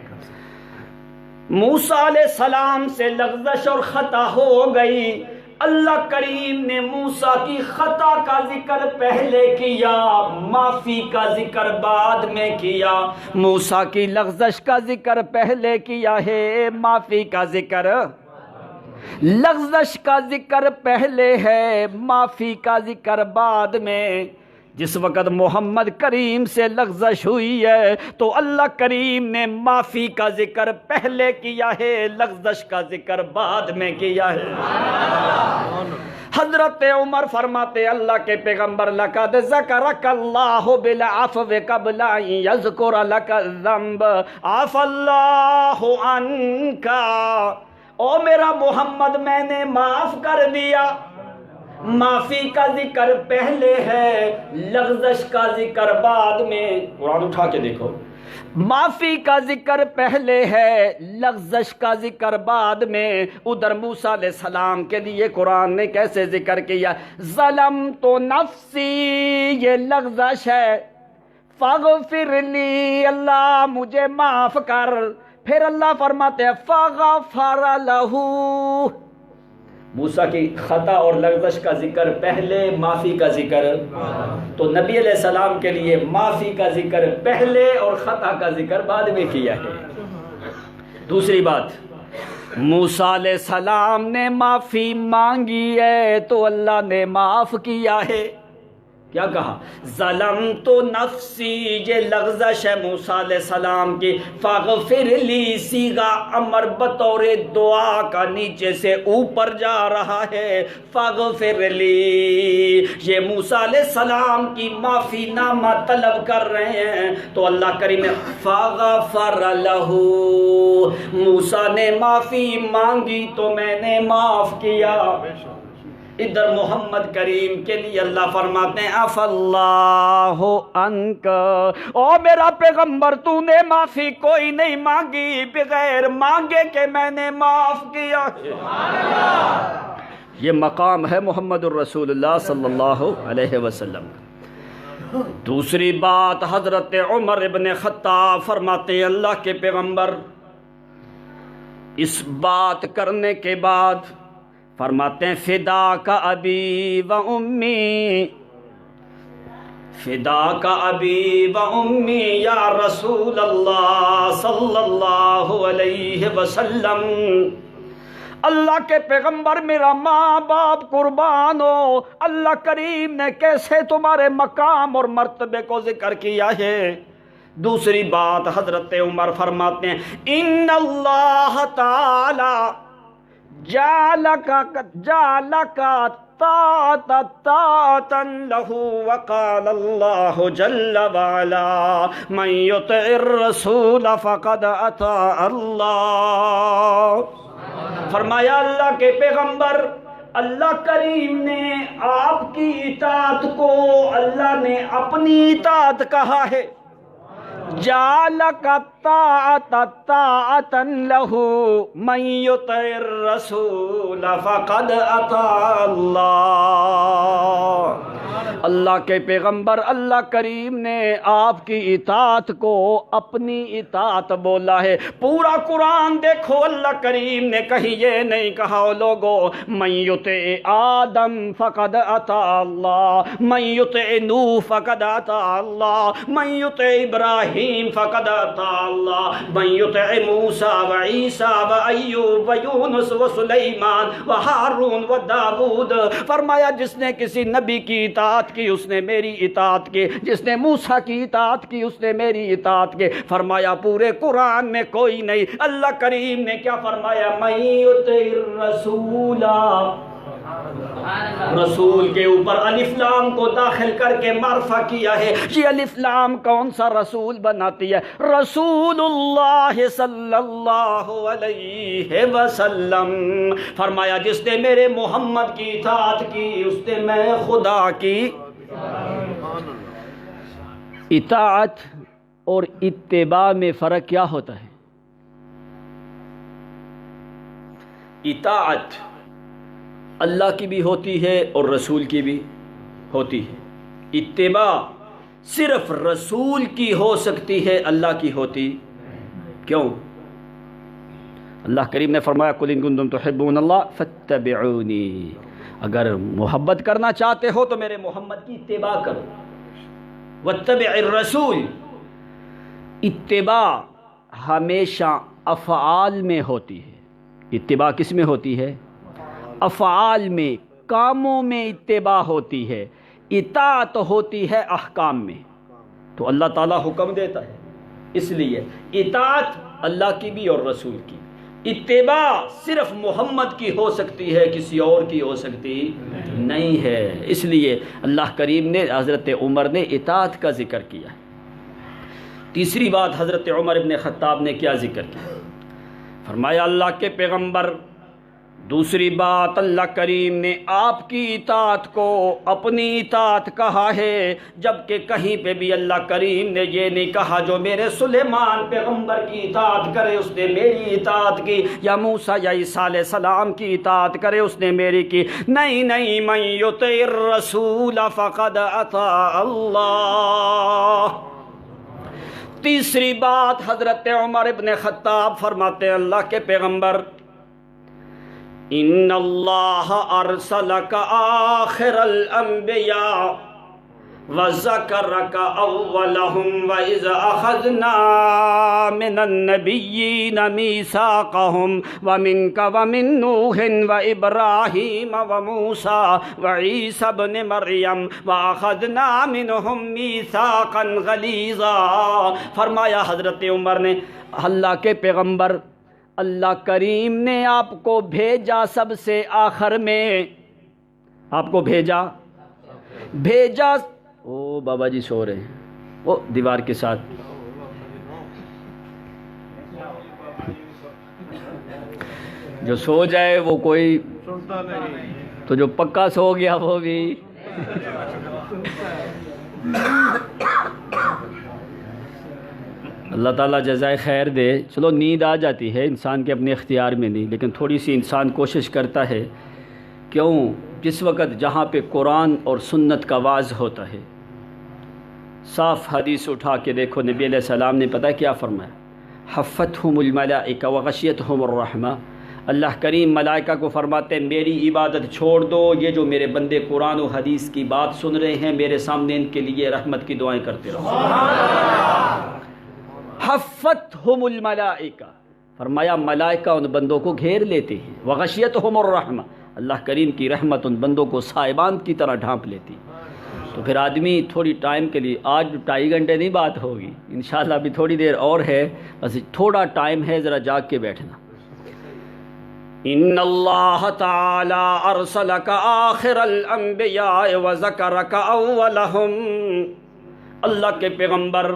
موسیٰ علیہ السلام سے لغزش اور خطا ہو گئی، اللہ کریم نے موسیٰ کی خطا کا ذکر پہلے کیا، معافی کا ذکر بعد میں کیا۔ موسیٰ کی لغزش کا ذکر پہلے کیا ہے، معافی کا ذکر، لغزش کا ذکر پہلے ہے، معافی کا ذکر بعد میں۔ جس وقت محمد کریم سے لغزش ہوئی ہے تو اللہ کریم نے معافی کا ذکر پہلے کیا ہے، لغزش کا ذکر بعد میں کیا ہے۔ حضرت عمر فرماتے اللہ کے پیغمبر لقد ذکرک اللہ بالعفو قبل ان یذکر لک الذنب عفا اللہ عنک، او میرا محمد میں نے معاف کر دیا۔ معافی کا ذکر پہلے ہے، لغزش کا ذکر بعد میں۔ قرآن اٹھا کے دیکھو، معافی کا ذکر پہلے ہے، لغزش کا ذکر بعد میں۔ ادھر موسیٰ علیہ السلام کے لیے قرآن نے کیسے ذکر کیا؟ ظلمت نفسی، یہ لغزش ہے، فاغفر لی، اللہ مجھے معاف کر۔ پھر اللہ فرماتے ہیں فغفر لہ، موسیٰ کی خطا اور لغزش کا ذکر پہلے، معافی کا ذکر۔ تو نبی علیہ السلام کے لیے معافی کا ذکر پہلے اور خطا کا ذکر بعد میں کیا ہے۔ دوسری بات، موسیٰ علیہ السلام نے معافی مانگی ہے تو اللہ نے معاف کیا ہے۔ کیا کہا؟ ظلمت نفسی، یہ لغزش ہے موسیٰ علیہ السلام کی۔ فاغفر لی، صیغہ امر بطور دعا کا نیچے سے اوپر جا رہا ہے۔ فاغفر لی، یہ موسیٰ علیہ السلام کی معافی نامہ طلب کر رہے ہیں تو اللہ کریم نے فاغفر لہ، موسیٰ نے معافی مانگی تو میں نے معاف کیا۔ ادھر محمد کریم کے لیے اللہ فرماتے ہیں عفا اللہ عنک، او میرا پیغمبر تو نے معافی کوئی نہیں مانگی بغیر مانگے کہ میں نے معاف کیا۔ یہ مقام ہے محمد الرسول اللہ صلی اللہ علیہ وسلم۔ دوسری بات، حضرت عمر ابن خطاب فرماتے ہیں اللہ کے پیغمبر اس بات کرنے کے بعد فرماتے ہیں فدا کا ابی و امی، فدا کا ابی و امی یا رسول اللہ صلی اللہ علیہ وسلم، اللہ کے پیغمبر میرا ماں باپ قربان ہو۔ اللہ کریم نے کیسے تمہارے مقام اور مرتبے کو ذکر کیا ہے۔ دوسری بات، حضرت عمر فرماتے ہیں ان اللہ تعالی جعلک طاعتا لہ، وقال اللہ جل وعلا من یطع الرسول فقد اطاع اللہ۔ فرمایا اللہ کے پیغمبر، اللہ کریم نے آپ کی اطاعت کو اللہ نے اپنی اطاعت کہا ہے۔ جعلک طاعتا لہ من یطع الرسول فقد اطاع اللہ۔ اللہ کے پیغمبر اللہ کریم نے آپ کی اطاعت کو اپنی اطاعت بولا ہے۔ پورا قرآن دیکھو، اللہ کریم نے کہیں یہ نہیں کہا لوگو من یطع آدم فقد اطاع اللہ، من یطع نوح فقد اطاع اللہ، من یطع ابراہیم فقد اطاع اللہ، من یطع موسیٰ و عیسیٰ و ایوب و یونس و سلیمان و ہارون و داود۔ فرمایا جس نے کسی نبی کی اطاعت کی اس نے میری اطاعت کی، جس نے موسیٰ کی اطاعت کی اس نے میری اطاعت کی۔ فرمایا پورے قرآن میں کوئی نہیں۔ اللہ کریم نے کیا فرمایا؟ من یطع الرسول، رسول کے اوپر الف لام کو داخل کر کے معرفہ کیا ہے۔ یہ الف لام کون سا رسول بناتی ہے؟ رسول اللہ صلی اللہ علیہ وسلم۔ فرمایا جس نے میرے محمد کی اطاعت کی اس نے میں خدا کی۔ اطاعت اور اتباع میں فرق کیا ہوتا ہے؟ اطاعت اللہ کی بھی ہوتی ہے اور رسول کی بھی ہوتی ہے۔ اتباع صرف رسول کی ہو سکتی ہے، اللہ کی ہوتی کیوں؟ اللہ کریم نے فرمایا قُلْ إِن كُنتُمْ تُحِبُّونَ اللَّهَ فَاتَّبِعُونِي، اگر محبت کرنا چاہتے ہو تو میرے محمد کی اتباع کرو۔ وَاتَّبِعِ الرَّسُولِ، اتباع ہمیشہ افعال میں ہوتی ہے۔ اتباع کس میں ہوتی ہے؟ افعال میں، کاموں میں اتباع ہوتی ہے۔ اطاعت ہوتی ہے احکام میں، تو اللہ تعالیٰ حکم دیتا ہے، اس لیے اطاعت اللہ کی بھی اور رسول کی، اتباع صرف محمد کی ہو سکتی ہے، کسی اور کی ہو سکتی نہیں ہے۔ اس لیے اللہ کریم نے حضرت عمر نے اطاعت کا ذکر کیا ہے۔ تیسری بات حضرت عمر ابن خطاب نے کیا ذکر کیا؟ فرمایا اللہ کے پیغمبر، دوسری بات اللہ کریم نے آپ کی اطاعت کو اپنی اطاعت کہا ہے، جبکہ کہیں پہ بھی اللہ کریم نے یہ نہیں کہا جو میرے سلیمان پیغمبر کی اطاعت کرے اس نے میری اطاعت کی، یا موسیٰ یا عیسیٰ علیہ السلام کی اطاعت کرے اس نے میری کی۔ نہیں، من یطع الرسول فقد اطاع اللہ۔ تیسری بات حضرت عمر ابن خطاب فرماتے ہیں اللہ کے پیغمبر، ان اللہ ارسلک آخر الانبیاء وذکرک اولہم واذ اخذنا من النبیین میثاقہم ومنک ومن نوح وابراہیم وموسیٰ وعیسی ابن مریم واخذنا منہم میثاقا غلیظا۔ فرمایا حضرت عمر نے اللہ کے پیغمبر، اللہ کریم نے آپ کو بھیجا سب سے آخر میں، آپ کو بھیجا او بابا جی سو رہے ہیں وہ دیوار کے ساتھ، جو سو جائے وہ کوئی تو جو پکا سو گیا وہ بھی اللہ تعالیٰ جزائے خیر دے۔ چلو نیند آ جاتی ہے انسان کے اپنے اختیار میں نہیں، لیکن تھوڑی سی انسان کوشش کرتا ہے، کیوں؟ جس وقت جہاں پہ قرآن اور سنت کا واعظ ہوتا ہے، صاف حدیث اٹھا کے دیکھو، نبی علیہ السلام نے پتہ کیا فرمایا؟ حفتہم الملائکہ وغشیتہم الرحمہ۔ اللہ کریم ملائکہ کو فرماتے ہیں میری عبادت چھوڑ دو، یہ جو میرے بندے قرآن و حدیث کی بات سن رہے ہیں میرے سامنے ان کے لیے رحمت کی دعائیں کرتے رہو۔ حفتہم الملائکہ، فرمایا ملائکہ ان بندوں کو گھیر لیتے ہیں، وغشیتہم الرحمہ، اللہ کریم کی رحمت ان بندوں کو سائبان کی طرح ڈھانپ لیتی۔ تو پھر آدمی تھوڑی ٹائم کے لیے، آج 2.5 گھنٹے نہیں بات ہوگی انشاءاللہ، ابھی تھوڑی دیر اور ہے، بس تھوڑا ٹائم ہے، ذرا جاگ کے بیٹھنا۔ ان اللہ تعالی ارسلک آخر الانبیاء وذکرک اولہم۔ اللہ کے پیغمبر،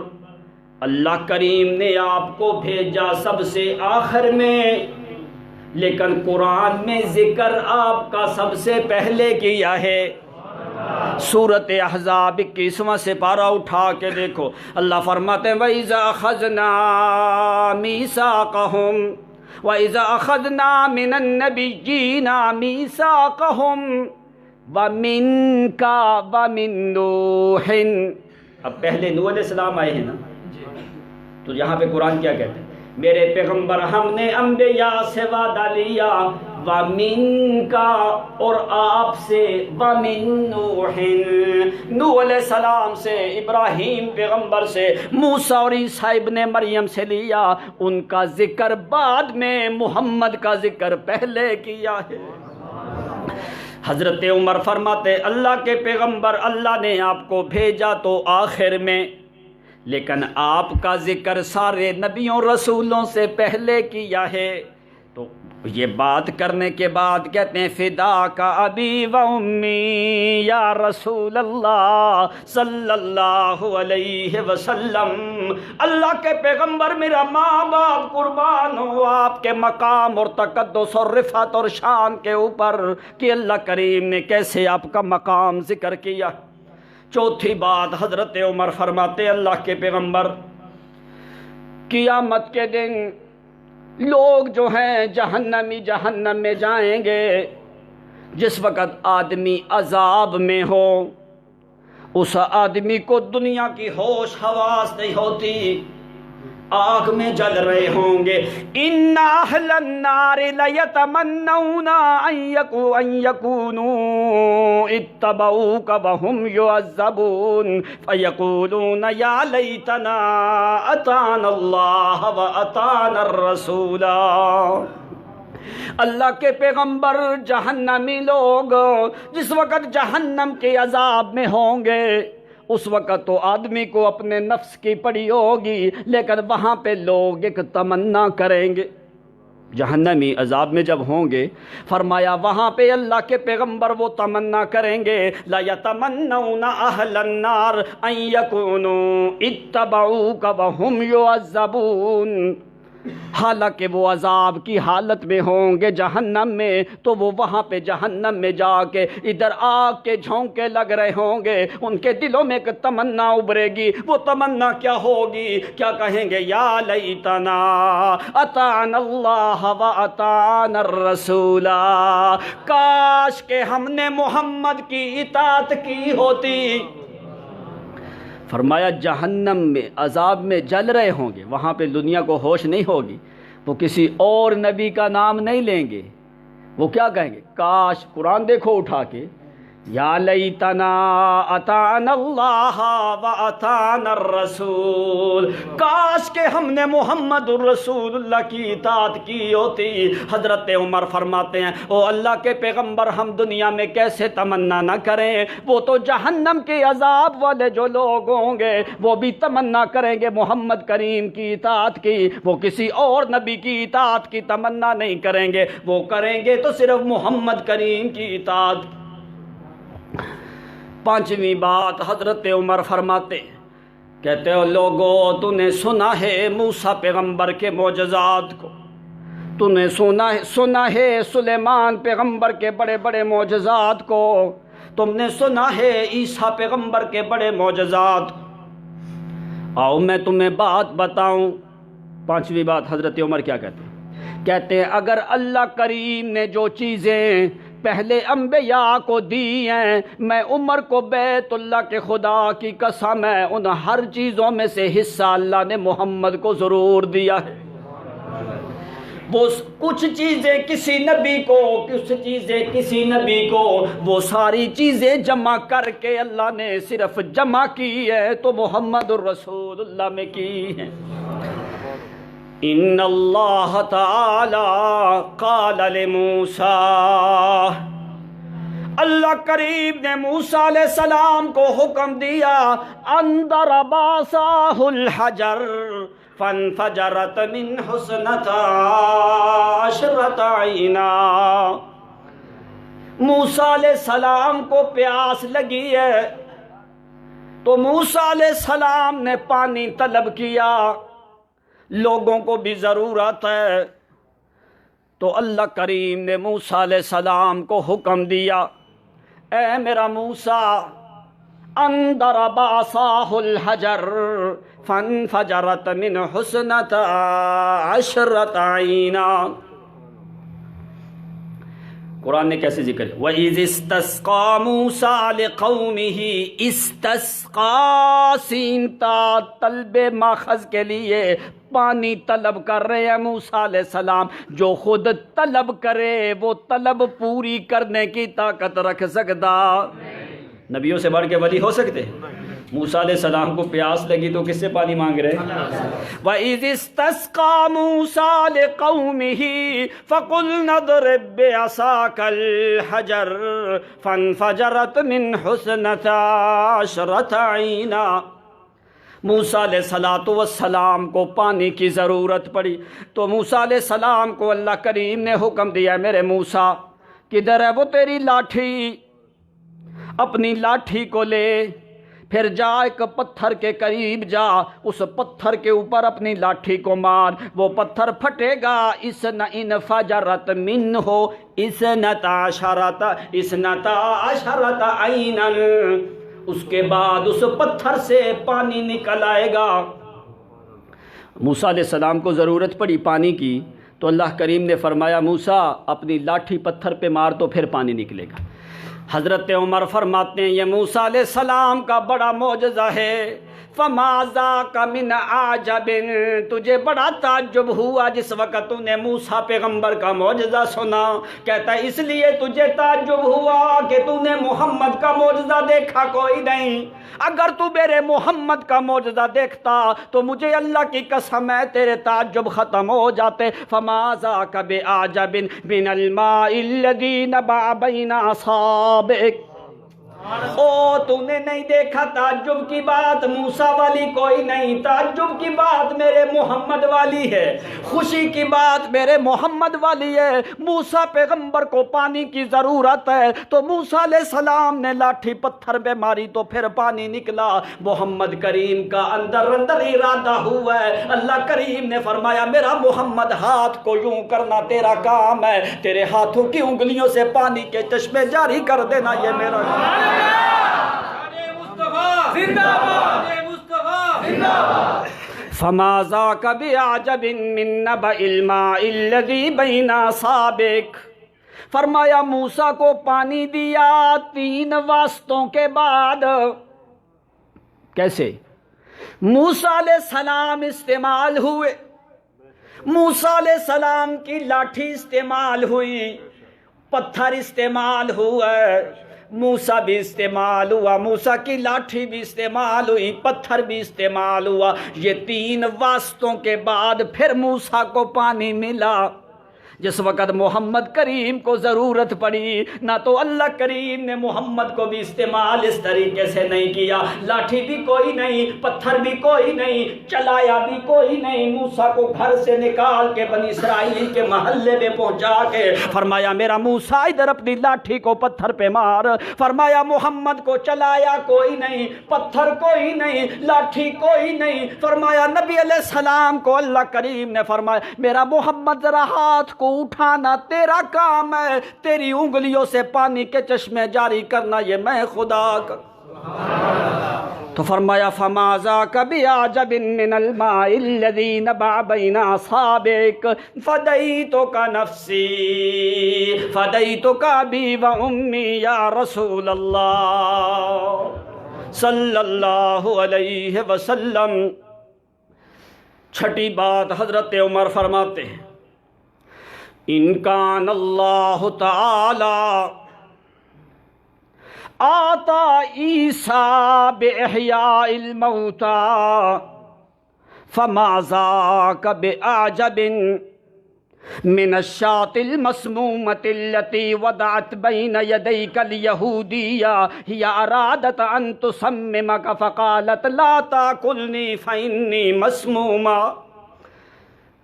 اللہ کریم نے آپ کو بھیجا سب سے آخر میں، لیکن قرآن میں ذکر آپ کا سب سے پہلے کیا ہے۔ سورۃ احزاب 21واں سپارہ اٹھا کے دیکھو، اللہ فرماتے ہیں وَإِذَا أَخَذْنَا مِيثَاقَهُمْ وَإِذَا أَخَذْنَا مِنَ النَّبِيِّينَ مِيثَاقَهُمْ وَمِنْكَ وَمِن نُوحٍ۔ اب پہلے نوح علیہ السلام آئے ہیں نا، تو یہاں پہ قرآن کیا کہتے ہیں؟ میرے پیغمبر ہم نے انبیاء سے وعدہ لیا، وَمِنْكَ اور آپ سے، وَمِن نُوحٍ نوح علیہ السلام سے، ابراہیم پیغمبر سے، موسیٰ اور عیسیٰ ابن مریم سے لیا۔ ان کا ذکر بعد میں، محمد کا ذکر پہلے کیا ہے۔ حضرت عمر فرماتے اللہ کے پیغمبر اللہ نے آپ کو بھیجا تو آخر میں، لیکن آپ کا ذکر سارے نبیوں رسولوں سے پہلے کیا ہے۔ تو یہ بات کرنے کے بعد کہتے ہیں فداک ابی و امی یا رسول اللہ صلی اللہ علیہ وسلم۔ اللہ کے پیغمبر میرا ماں باپ قربان ہو آپ کے مقام اور تقدس اور رفعت اور شان کے اوپر کہ اللہ کریم نے کیسے آپ کا مقام ذکر کیا۔ چوتھی بات حضرت عمر فرماتے اللہ کے پیغمبر، قیامت کے دن لوگ جو ہیں جہنمی جہنم میں جائیں گے۔ جس وقت آدمی عذاب میں ہو اس آدمی کو دنیا کی ہوش حواس نہیں ہوتی، آگ میں جل رہے ہوں گے۔ ان اہل النار لیتمنون ان یکونوا اتبعوک وهم یعذبون فیقولون یا لیتنا اطعنا اللہ واطعنا الرسول۔ اللہ کے پیغمبر جہنمی لوگ جس وقت جہنم کے عذاب میں ہوں گے اس وقت تو آدمی کو اپنے نفس کی پڑی ہوگی، لیکن وہاں پہ لوگ ایک تمنا کریں گے جہنمی عذاب میں جب ہوں گے، فرمایا وہاں پہ اللہ کے پیغمبر وہ تمنا کریں گے لا یتمنون اہل النار ان یکونوا اتبعوک وہم یعذبون، حالانکہ وہ عذاب کی حالت میں ہوں گے جہنم میں، تو وہ وہاں پہ جہنم میں جا کے ادھر آگ کے جھونکے لگ رہے ہوں گے، ان کے دلوں میں ایک تمنا ابھرے گی۔ وہ تمنا کیا ہوگی؟ کیا کہیں گے؟ یا لیتنا اطعنا اللہ و اطعنا الرسول، کاش کہ ہم نے محمد کی اطاعت کی ہوتی۔ فرمایا جہنم میں عذاب میں جل رہے ہوں گے، وہاں پہ دنیا کو ہوش نہیں ہوگی، وہ کسی اور نبی کا نام نہیں لیں گے، وہ کیا کہیں گے؟ کاش، قرآن دیکھو اٹھا کے، یا لیتنا اطعنا اللہ و اطعنا الرسول، کاش کہ ہم نے محمد الرسول اللہ کی اطاعت کی ہوتی۔ حضرت عمر فرماتے ہیں او اللہ کے پیغمبر، ہم دنیا میں کیسے تمنا نہ کریں، وہ تو جہنم کے عذاب والے جو لوگ ہوں گے وہ بھی تمنا کریں گے محمد کریم کی اطاعت کی، وہ کسی اور نبی کی اطاعت کی تمنا نہیں کریں گے، وہ کریں گے تو صرف محمد کریم کی اطاعت۔ پانچویں بات حضرت عمر فرماتے، کہتے ہو لوگو تو نے سنا ہے موسیٰ پیغمبر کے معجزات کو، تو نے سنا ہے سلیمان پیغمبر کے بڑے بڑے معجزات کو، تم نے سنا ہے عیسیٰ پیغمبر کے بڑے معجزات۔ آؤ میں تمہیں بات بتاؤں۔ پانچویں بات حضرت عمر کیا کہتے ہیں؟ کہتے ہیں اگر اللہ کریم نے جو چیزیں پہلے انبیاء کو دی ہیں، میں عمر کو بیت اللہ کے خدا کی قسم ہے ان ہر چیزوں میں سے حصہ اللہ نے محمد کو ضرور دیا ہے۔ وہ کچھ چیزیں کسی نبی کو، کچھ چیزیں کسی نبی کو، وہ ساری چیزیں جمع کر کے اللہ نے صرف جمع کی ہے تو محمد الرسول اللہ میں کی ہے۔ ان اللہ تعالی قال لموسیٰ، اللہ کریم نے موسیٰ علیہ السلام کو حکم دیا ان ضرب بعصاہ الحجر فانفجرت منہ اثنتا عشرۃ عینا۔ موسیٰ علیہ السلام کو پیاس لگی ہے تو موسیٰ علیہ السلام نے پانی طلب کیا، لوگوں کو بھی ضرورت ہے، تو اللہ کریم نے موسیٰ علیہ السلام کو حکم دیا اے میرا موسیٰ ان ضرب بعصاہ الحجر فانفجرت منہ اثنتا عشرۃ عینا۔ قرآن نے کیسے ذکر ہے؟ وَإِذِ اسْتَسْقَى مُوسَىٰ لِقَوْمِهِ، استسقا سینتا طلب ماخذ کے لیے پانی طلب کر رہے ہیں موسیٰ علیہ السلام۔ جو خود طلب کرے وہ طلب پوری کرنے کی طاقت رکھ سکتا؟ نبیوں سے بڑھ کے ولی ہو سکتے ہیں؟ موسیٰ علیہ السلام کو پیاس لگی تو کس سے پانی مانگ رہے ہیں؟ وَإِذِ اسْتَسْقَى مُوسَىٰ لِقَوْمِهِ فَقُلْنَا اضْرِب بِّعَصَاكَ الْحَجَرَ فَانفَجَرَتْ مِنْهُ اثْنَتَا عَشْرَةَ عَيْنًا۔ موسیٰ علیہ السلام کو پانی کی ضرورت پڑی تو موسیٰ علیہ السلام کو اللہ کریم نے حکم دیا میرے موسیٰ کدھر ہے وہ تیری لاٹھی؟ اپنی لاٹھی کو لے، پھر جا ایک پتھر کے قریب جا، اس پتھر کے اوپر اپنی لاٹھی کو مار، وہ پتھر پھٹے گا، انفجرت منہ اثنتا عشرۃ عینا، اس کے بعد اس پتھر سے پانی نکل آئے گا۔ موسیٰ علیہ السلام کو ضرورت پڑی پانی کی تو اللہ کریم نے فرمایا موسیٰ اپنی لاٹھی پتھر پہ مار تو پھر پانی نکلے گا۔ حضرت عمر فرماتے ہیں یہ موسیٰ علیہ السلام کا بڑا معجزہ ہے۔ فما ذاک من عجب، تجھے بڑا تعجب ہوا جس وقت تو نے موسیٰ پیغمبر کا معجزہ سنا. کہتا ہے اس لیے تجھے تعجب ہوا کہ تو نے محمد کا معجزہ دیکھا کوئی نہیں. اگر تو میرے محمد کا معجزہ دیکھتا تو مجھے اللہ کی قسم ہے تیرے تعجب ختم ہو جاتے. فما ذاک بعجب من الماء الذی نبع بین اصابعک، او تو نے نہیں دیکھا تعجب کی بات موسیٰ والی کوئی نہیں، تعجب کی بات میرے محمد والی ہے، خوشی کی بات میرے محمد والی ہے. موسیٰ پیغمبر کو پانی کی ضرورت ہے تو موسیٰ علیہ السلام نے لاٹھی پتھر پہ ماری تو پھر پانی نکلا. محمد کریم کا اندر اندر ارادہ ہوا ہے. اللہ کریم نے فرمایا میرا محمد ہاتھ کو یوں کرنا تیرا کام ہے، تیرے ہاتھوں کی انگلیوں سے پانی کے چشمے جاری کر دینا یہ میرا کام ہے. فما ذاک بعجب من نبأ الماء الذی بین اصابعک، فرمایا موسیٰ کو پانی دیا 3 واسطوں کے بعد. کیسے؟ موسیٰ علیہ السلام استعمال ہوئے، موسیٰ علیہ السلام کی لاٹھی استعمال ہوئی، پتھر استعمال ہوا، موسیٰ بھی استعمال ہوا، موسیٰ کی لاٹھی بھی استعمال ہوئی، پتھر بھی استعمال ہوا. یہ 3 واسطوں کے بعد پھر موسیٰ کو پانی ملا. جس وقت محمد کریم کو ضرورت پڑی نہ تو اللہ کریم نے محمد کو بھی استعمال اس طریقے سے نہیں کیا. لاٹھی بھی کوئی نہیں، پتھر بھی کوئی نہیں، چلایا بھی کوئی نہیں. موسیٰ کو گھر سے نکال کے بنی اسرائیل کے محلے میں پہنچا کے فرمایا میرا موسیٰ ادھر اپنی لاٹھی کو پتھر پہ مار. فرمایا محمد کو چلایا کوئی نہیں، پتھر کوئی نہیں، لاٹھی کوئی نہیں. فرمایا نبی علیہ السلام کو اللہ کریم نے فرمایا میرا محمد ذرا ہاتھ کو اٹھانا تیرا کام ہے، تیری انگلیوں سے پانی کے چشمے جاری کرنا یہ میں خدا کا. تو فرمایا فما ذاک بعجب من الماء الذی نبع بین اصابعک فدیتک نفسی فدیتک ابی و امی یا رسول اللہ صلی اللہ علیہ وسلم. چھٹی بات حضرت عمر فرماتے ہیں ان کان اللہ تعالی آتا عیسیٰ باحیاء الموتى فما ذاک بعجب من الشاة المسمومة التي وضعت بين يديك اليهودية هي أرادت أن تسممك فقالت لا تأكلني فإني مسمومة.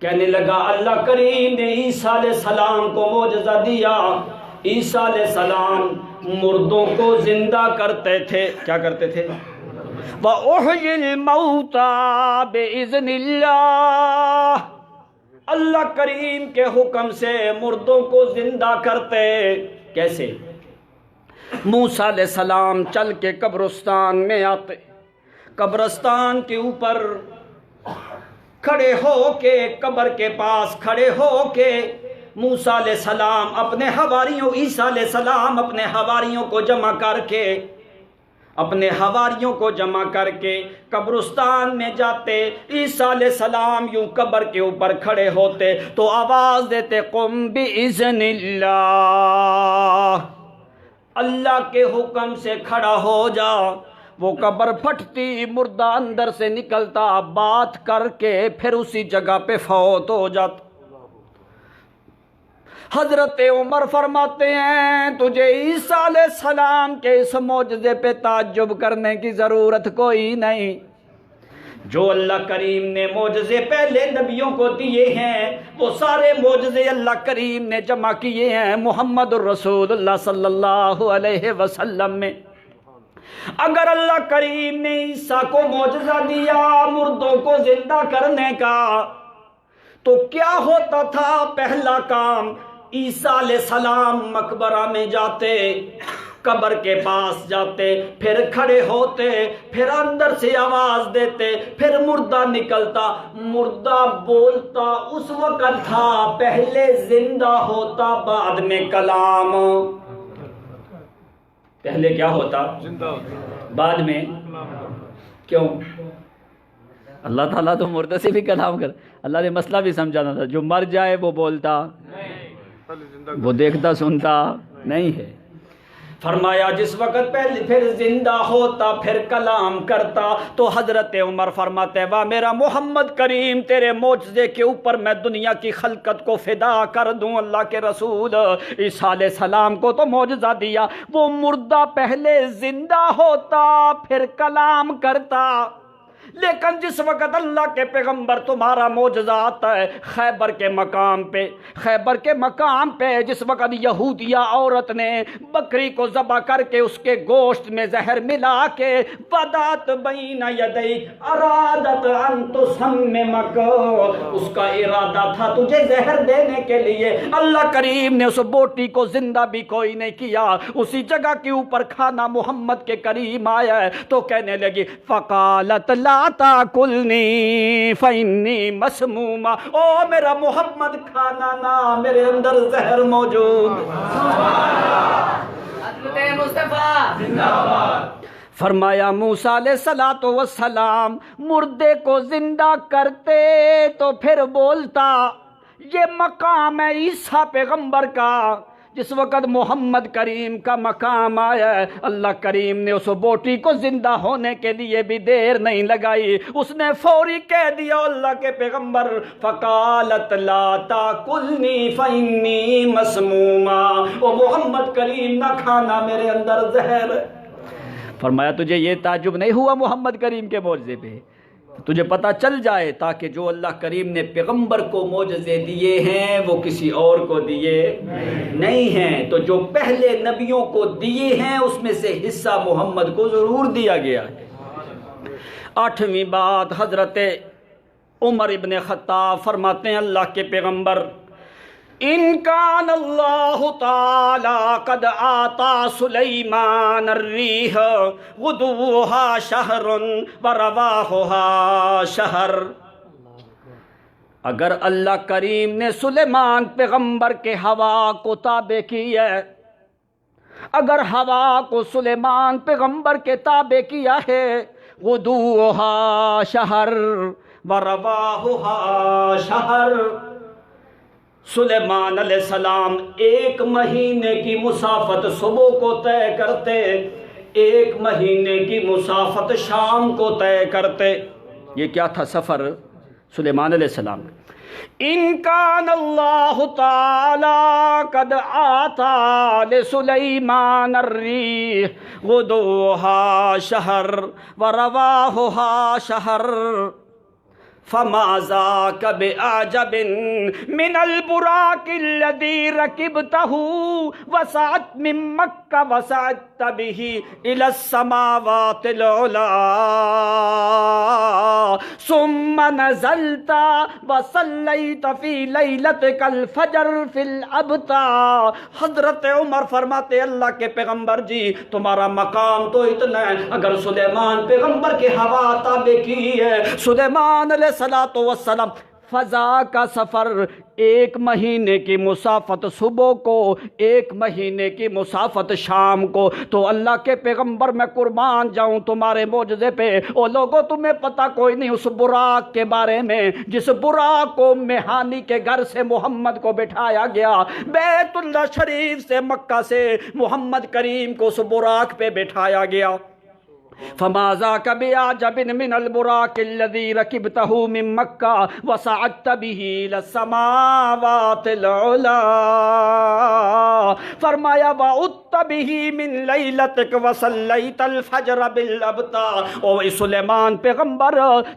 کہنے لگا اللہ کریم نے عیسیٰ علیہ السلام کو معجزہ دیا. عیسیٰ علیہ السلام مردوں کو زندہ کرتے تھے. کیا کرتے تھے؟ وَأُحْيِي الْمَوْتَى بِإِذْنِ اللَّهِ، اللہ کریم کے حکم سے مردوں کو زندہ کرتے. کیسے؟ موسیٰ علیہ السلام چل کے قبرستان میں آتے، قبرستان کے اوپر کھڑے ہو کے قبر کے پاس کھڑے ہو کے موسیٰ علیہ السلام اپنے حواریوں عیسیٰ علیہ السلام اپنے حواریوں کو جمع کر کے قبرستان میں جاتے. عیسیٰ علیہ السلام یوں قبر کے اوپر کھڑے ہوتے تو آواز دیتے قم بِإِذْنِ اللَّهِ، اللہ کے حکم سے کھڑا ہو جا. وہ قبر پھٹتی، مردہ اندر سے نکلتا، بات کر کے پھر اسی جگہ پہ فوت ہو جاتا. حضرت عمر فرماتے ہیں تجھے عیسیٰ علیہ السلام کے اس معجزے پہ تعجب کرنے کی ضرورت کوئی نہیں. جو اللہ کریم نے معجزے پہلے نبیوں کو دیے ہیں وہ سارے معجزے اللہ کریم نے جمع کیے ہیں محمد الرسول اللہ صلی اللہ علیہ وسلم میں. اگر اللہ کریم نے عیسیٰ کو معجزہ دیا مردوں کو زندہ کرنے کا تو کیا ہوتا تھا؟ پہلا کام عیسیٰ علیہ السلام مقبرہ میں جاتے، قبر کے پاس جاتے، پھر کھڑے ہوتے، پھر اندر سے آواز دیتے، پھر مردہ نکلتا، مردہ بولتا اس وقت تھا پہلے زندہ ہوتا بعد میں کلام. پہلے کیا ہوتا؟ زندہ ہوتا، بعد میں کیوں؟ اللہ تعالیٰ تو مردے سے بھی کلام کر. اللہ نے مسئلہ بھی سمجھانا تھا. جو مر جائے وہ بولتا, وہ دیکھتا سنتا نہیں ہے. فرمایا جس وقت پہلے پھر زندہ ہوتا پھر کلام کرتا تو حضرت عمر فرماتے واہ میرا محمد کریم تیرے معجزے کے اوپر میں دنیا کی خلقت کو فدا کر دوں. اللہ کے رسول عیسیٰ علیہ السلام کو تو معجزہ دیا, وہ مردہ پہلے زندہ ہوتا پھر کلام کرتا. لیکن جس وقت اللہ کے پیغمبر تمہارا معجزہ آتا ہے خیبر کے مقام پہ جس وقت یہودیہ عورت نے بکری کو ذبح کر کے اس کے گوشت میں زہر ملا کے بدات بین یدیک ارادت ان تسممک, اس کا ارادہ تھا تجھے زہر دینے کے لیے. اللہ کریم نے اس بوٹی کو زندہ بھی کوئی نہیں کیا, اسی جگہ کے اوپر کھانا محمد کے کریم آیا ہے تو کہنے لگی فقالت لا تاکلنی فإنی مسمومہ, او میرا محمد کھانا نہ, میرے اندر زہر موجود. حضرت مصطفیٰ زندہ باد. فرمایا موسیٰ علیہ السلام مردے کو زندہ کرتے تو پھر بولتا. یہ مقام ہے عیسیٰ پیغمبر کا. جس وقت محمد کریم کا مقام آیا ہے اللہ کریم نے اس بوٹی کو زندہ ہونے کے لیے بھی دیر نہیں لگائی, اس نے فوری کہہ دیا اللہ کے پیغمبر فقالت لا تاکلنی فإنی مسمومہ, او محمد کریم نہ کھانا میرے اندر زہر. فرمایا تجھے یہ تعجب نہیں ہوا محمد کریم کے معجزے پہ؟ تجھے پتہ چل جائے تاکہ جو اللہ کریم نے پیغمبر کو معجزے دیے ہیں وہ کسی اور کو دیے نہیں ہیں, تو جو پہلے نبیوں کو دیے ہیں اس میں سے حصہ محمد کو ضرور دیا گیا ہے. 8ویں بات حضرت عمر ابن خطاب فرماتے ہیں اللہ کے پیغمبر ان کان اللہ تعالی قد آتا سلیمان الریح غدوها شہر ورواحها شہر, اگر اللہ کریم نے سلیمان پیغمبر کے ہوا کو تابع کی ہے, اگر ہوا کو سلیمان پیغمبر کے تابع کیا ہے غدوها شہر ورواحها شہر, سلیمان علیہ السلام 1 مہینے کی مسافت صبح کو طے کرتے, 1 مہینے کی مسافت شام کو طے کرتے. یہ کیا تھا سفر سلیمان علیہ السلام. ان کان اللہ تعالی قد آتا لسلیمان الریح غدوها شہر ورواحها شہر, فما ذاک بعجب من البراق الذی رکبتہ وسعت من مکہ وسعت به الی السماوات العلی ثم نزلت وصلیت فی لیلتک الفجر فی الابطار. حضرت عمر فرماتے اللہ کے پیغمبر جی تمہارا مقام تو اتنا ہے, اگر سلیمان پیغمبر کے ہوا تابع کی ہے, سلیمان علیہ السلام فضا کا سفر 1 مہینے کی مسافت صبح کو 1 مہینے کی مسافت شام کو, تو اللہ کے پیغمبر میں قربان جاؤں تمہارے معجزے پہ. او لوگوں تمہیں پتہ کوئی نہیں اس براق کے بارے میں جس براق کو میہانی کے گھر سے محمد کو بٹھایا گیا, بیت اللہ شریف سے مکہ سے محمد کریم کو اس براق پہ بٹھایا گیا. فما ذاک بعجب من البراق الذی رکبتہ من مکہ وصعدت به الى السماوات العلی. فرمایا وعدت به من لیلتک وصلیت الفجر بالابطار. او سلیمان پیغمبر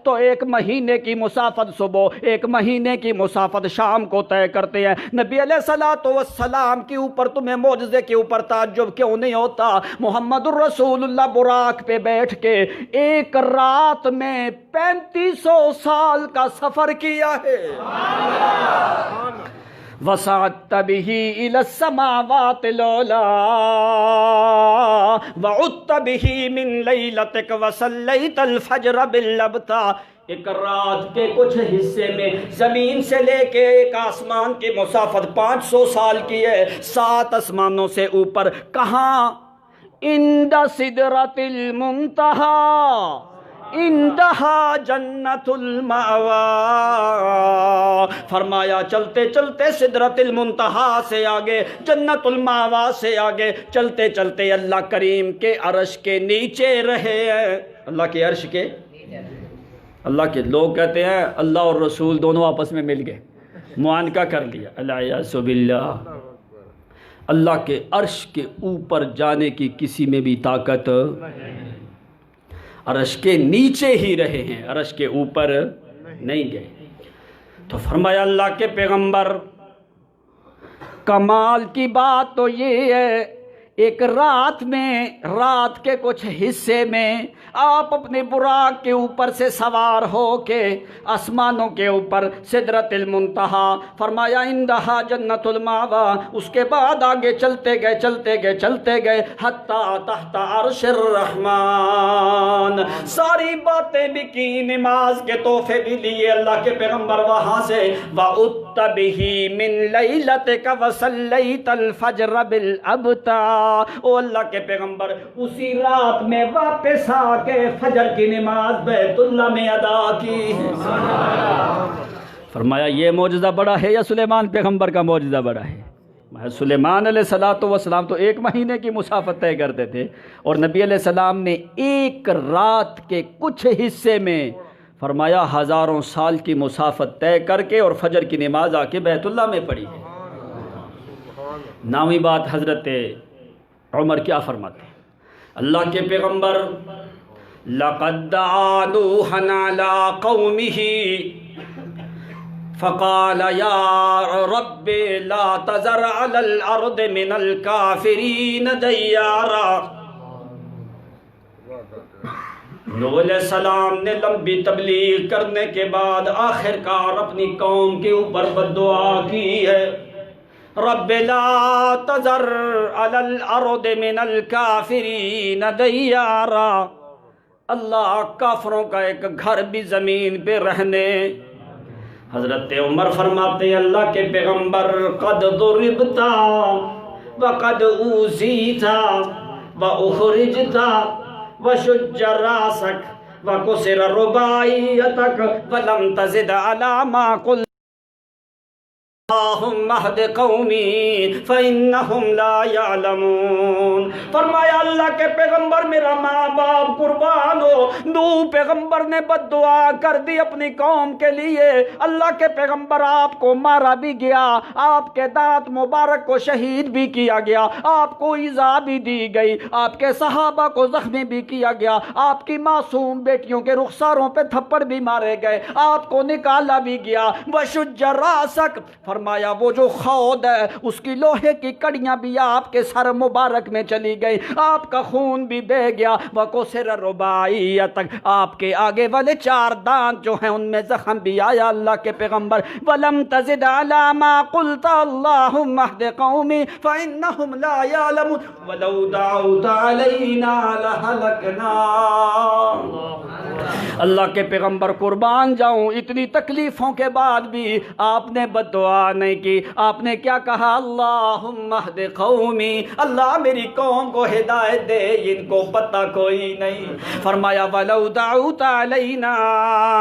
تو 1 مہینے کی مسافت صبح 1 مہینے کی مسافت شام کو طے کرتے ہیں. نبی علیہ الصلوۃ والسلام کے اوپر تمہیں معجزے کے اوپر تعجب کیوں نہیں ہوتا؟ محمد الرسول اللہ براق پہ بیٹھ کے 1 رات میں 3500 سال کا سفر کیا ہے. وسعت به الى السماوات العلی وعدت به من لیلتک وصلیت الفجر بالابطار. 1 رات کے کچھ حصے میں زمین سے لے کے 1 آسمان کی مسافت 500 سال کی ہے. 7 آسمانوں سے اوپر کہاں؟ عند سدرۃ المنتہی, اندہا جنت المأوا، فرمایا چلتے چلتے سدرۃ المنتہا سے آگے، جنت المأوا سے آگے، چلتے چلتے اللہ کریم کے عرش کے نیچے رہے ہیں۔ اللہ کے عرش کے، اللہ کے لوگ کہتے ہیں اللہ اور رسول دونوں آپس میں مل گئے، معانقہ کر لیا، الیاذ باللہ۔ اللہ کے عرش کے اوپر جانے کی کسی میں بھی طاقت، عرش کے نیچے ہی رہے ہیں، عرش کے اوپر نہیں گئے۔ تو فرمایا اللہ کے پیغمبر، کمال کی بات تو یہ ہے ایک رات میں، رات کے کچھ حصے میں آپ اپنے براق کے اوپر سے سوار ہو کے آسمانوں کے اوپر سدرۃ المنتہا، فرمایا اندہا جنت المأوا، اس کے بعد آگے چلتے گئے چلتے گئے چلتے گئے حتیٰ تحت عرش الرحمن، ساری باتیں بھی کی، نماز کے تحفے بھی لیے اللہ کے پیغمبر وہاں سے۔ وَأُتَّ بِهِ مِن لَيْلَتِكَ وَصَلَّيْتَ الْفَجْرَ بِالْأَبْتَارِ، او اللہ کے پیغمبر اسی رات میں واپس آ کے فجر کی نماز بیت اللہ میں ادا کی۔ فرمایا یہ معجزہ بڑا ہے یا سلیمان پیغمبر کا معجزہ بڑا ہے؟ سلیمان علیہ السلام تو 1 مہینے کی مسافت طے کرتے تھے، اور نبی علیہ السلام نے ایک رات کے کچھ حصے میں فرمایا ہزاروں سال کی مسافت طے کر کے اور فجر کی نماز آ کے بیت اللہ میں پڑھی ہے۔ نامی بات حضرت عمر کیا فرماتے ہیں؟ اللہ کے پیغمبر، لَقَدْ دَعَا نُوحًا عَلَىٰ قَوْمِهِ فَقَالَ يَا رَبِّ لَا تَذَرْ عَلَى الْأَرْضِ مِنَ الْكَافِرِينَ دَيَّارًا۔ نوح علیہ السلام نے لمبی تبلیغ کرنے کے بعد آخر کار اپنی قوم کے اوپر بددعا کی ہے، رب لا تذر علی الارض من الکافرین دیارا، اللہ کافروں کا ایک گھر بھی زمین پہ رہنے۔ حضرت عمر فرماتے ہیں اللہ کے پیغمبر، قد ضربتا وقد اوذیتا واخرجتا وشج راسک وکسر رباعیتک ولم تزد علی ما قلت اللہم اہد قومی فإنہم لا یعلمون۔ فرمایا اللہ کے پیغمبر میرا ماں باپ قربان ہو، نوح پیغمبر نے بد دعا کر دی اپنی قوم کے لیے، اللہ کے پیغمبر آپ کو مارا بھی گیا، آپ کے دانت مبارک کو شہید بھی کیا گیا، آپ کو ایذا بھی دی گئی، آپ کے صحابہ کو زخمی بھی کیا گیا، آپ کی معصوم بیٹیوں کے رخساروں پہ تھپڑ بھی مارے گئے، آپ کو نکالا بھی گیا۔ وشج راسک، فرمایا وہ جو خود ہے اس کی لوہے کی کڑیاں بھی آپ کے سر مبارک میں چلی گئی، آپ کا خون بھی بہہ گیا۔ وَكُسِرَ رُبَاعِيَتَكَ، آپ کے آگے والے 4 دانت جو ہیں ان میں زخم بھی آیا اللہ کے پیغمبر۔ وَلَمْ تَزِدْ عَلَىٰ مَا قُلْتَ اللَّهُمَّ اهْدِ قَوْمِي فَإِنَّهُمْ لَا يَعْلَمُونَ وَلَوْ دَعَوْتَ عَلَيْنَا لَهَلَكْنَا۔ اللہ کے پیغمبر قربان جاؤں، اتنی تکلیفوں کے بعد بھی آپ نے بد دعا نہیں کی، آپ نے کیا کہا؟ اللہم اہد قومی، اللہ میری قوم کو ہدایت دے، ان کو پتہ کوئی نہیں۔ فرمایا وَلَوْ دَعُوتَ عَلَيْنَا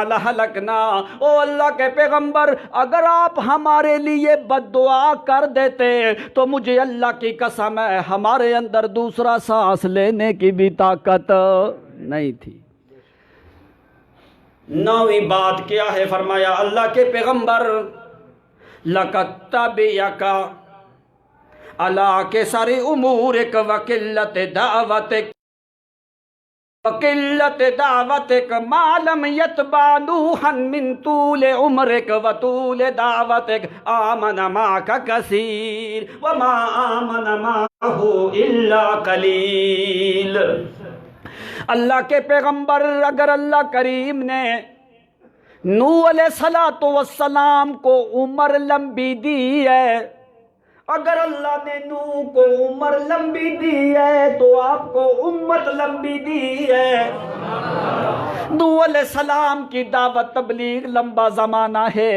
لَهَلَكْنَا، او اللہ کے پیغمبر اگر آپ ہمارے لیے بد دعا کر دیتے تو مجھے اللہ کی قسم ہے ہمارے اندر دوسرا سانس لینے کی بھی طاقت نہیں تھی۔ 9ویں بات کیا ہے؟ فرمایا اللہ کے پیغمبر، لَقَدْ تَبِعَكَ عَلَىٰ كِسَرِ أُمُورِكَ وَقِلَّةِ دَعْوَتِكَ مَا لَمْ يَتْبَعْ نُوحًا مِّن طُولِ عُمْرِكَ وَطُولِ دَعْوَتِكَ آمَنَ مَعَكَ كَثِيرٌ وَمَا آمَنَ مَعَهُ إِلَّا قَلِيلٌ۔ اللہ کے پیغمبر اگر اللہ کریم نے نوح علیہ السلام کو عمر لمبی دی ہے، اگر اللہ نے نوح کو عمر لمبی دی ہے تو آپ کو امت لمبی دی ہے۔ نوح علیہ السلام کی دعوت تبلیغ لمبا زمانہ ہے،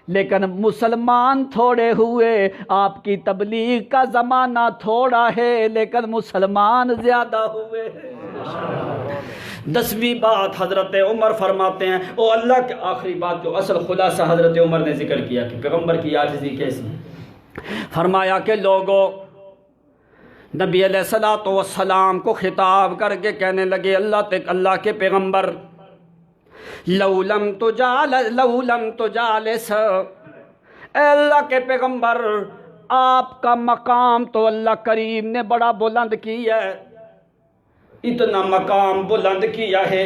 لیکن مسلمان تھوڑے ہوئے، آپ کی تبلیغ کا زمانہ تھوڑا ہے لیکن مسلمان زیادہ ہوئے۔ 10ویں بات حضرت عمر فرماتے ہیں، او اللہ کے آخری بات جو اصل خلاصہ حضرت عمر نے ذکر کیا کہ پیغمبر کی عاجزی کیسی ہے، فرمایا کہ لوگوں، نبی علیہ الصلوۃ والسلام کو خطاب کر کے کہنے لگے، اللہ کے پیغمبر، لو لم تجالس، اے اللہ کے پیغمبر، آپ کا مقام تو اللہ کریم نے بڑا بلند کیا ہے، اتنا مقام بلند کیا ہے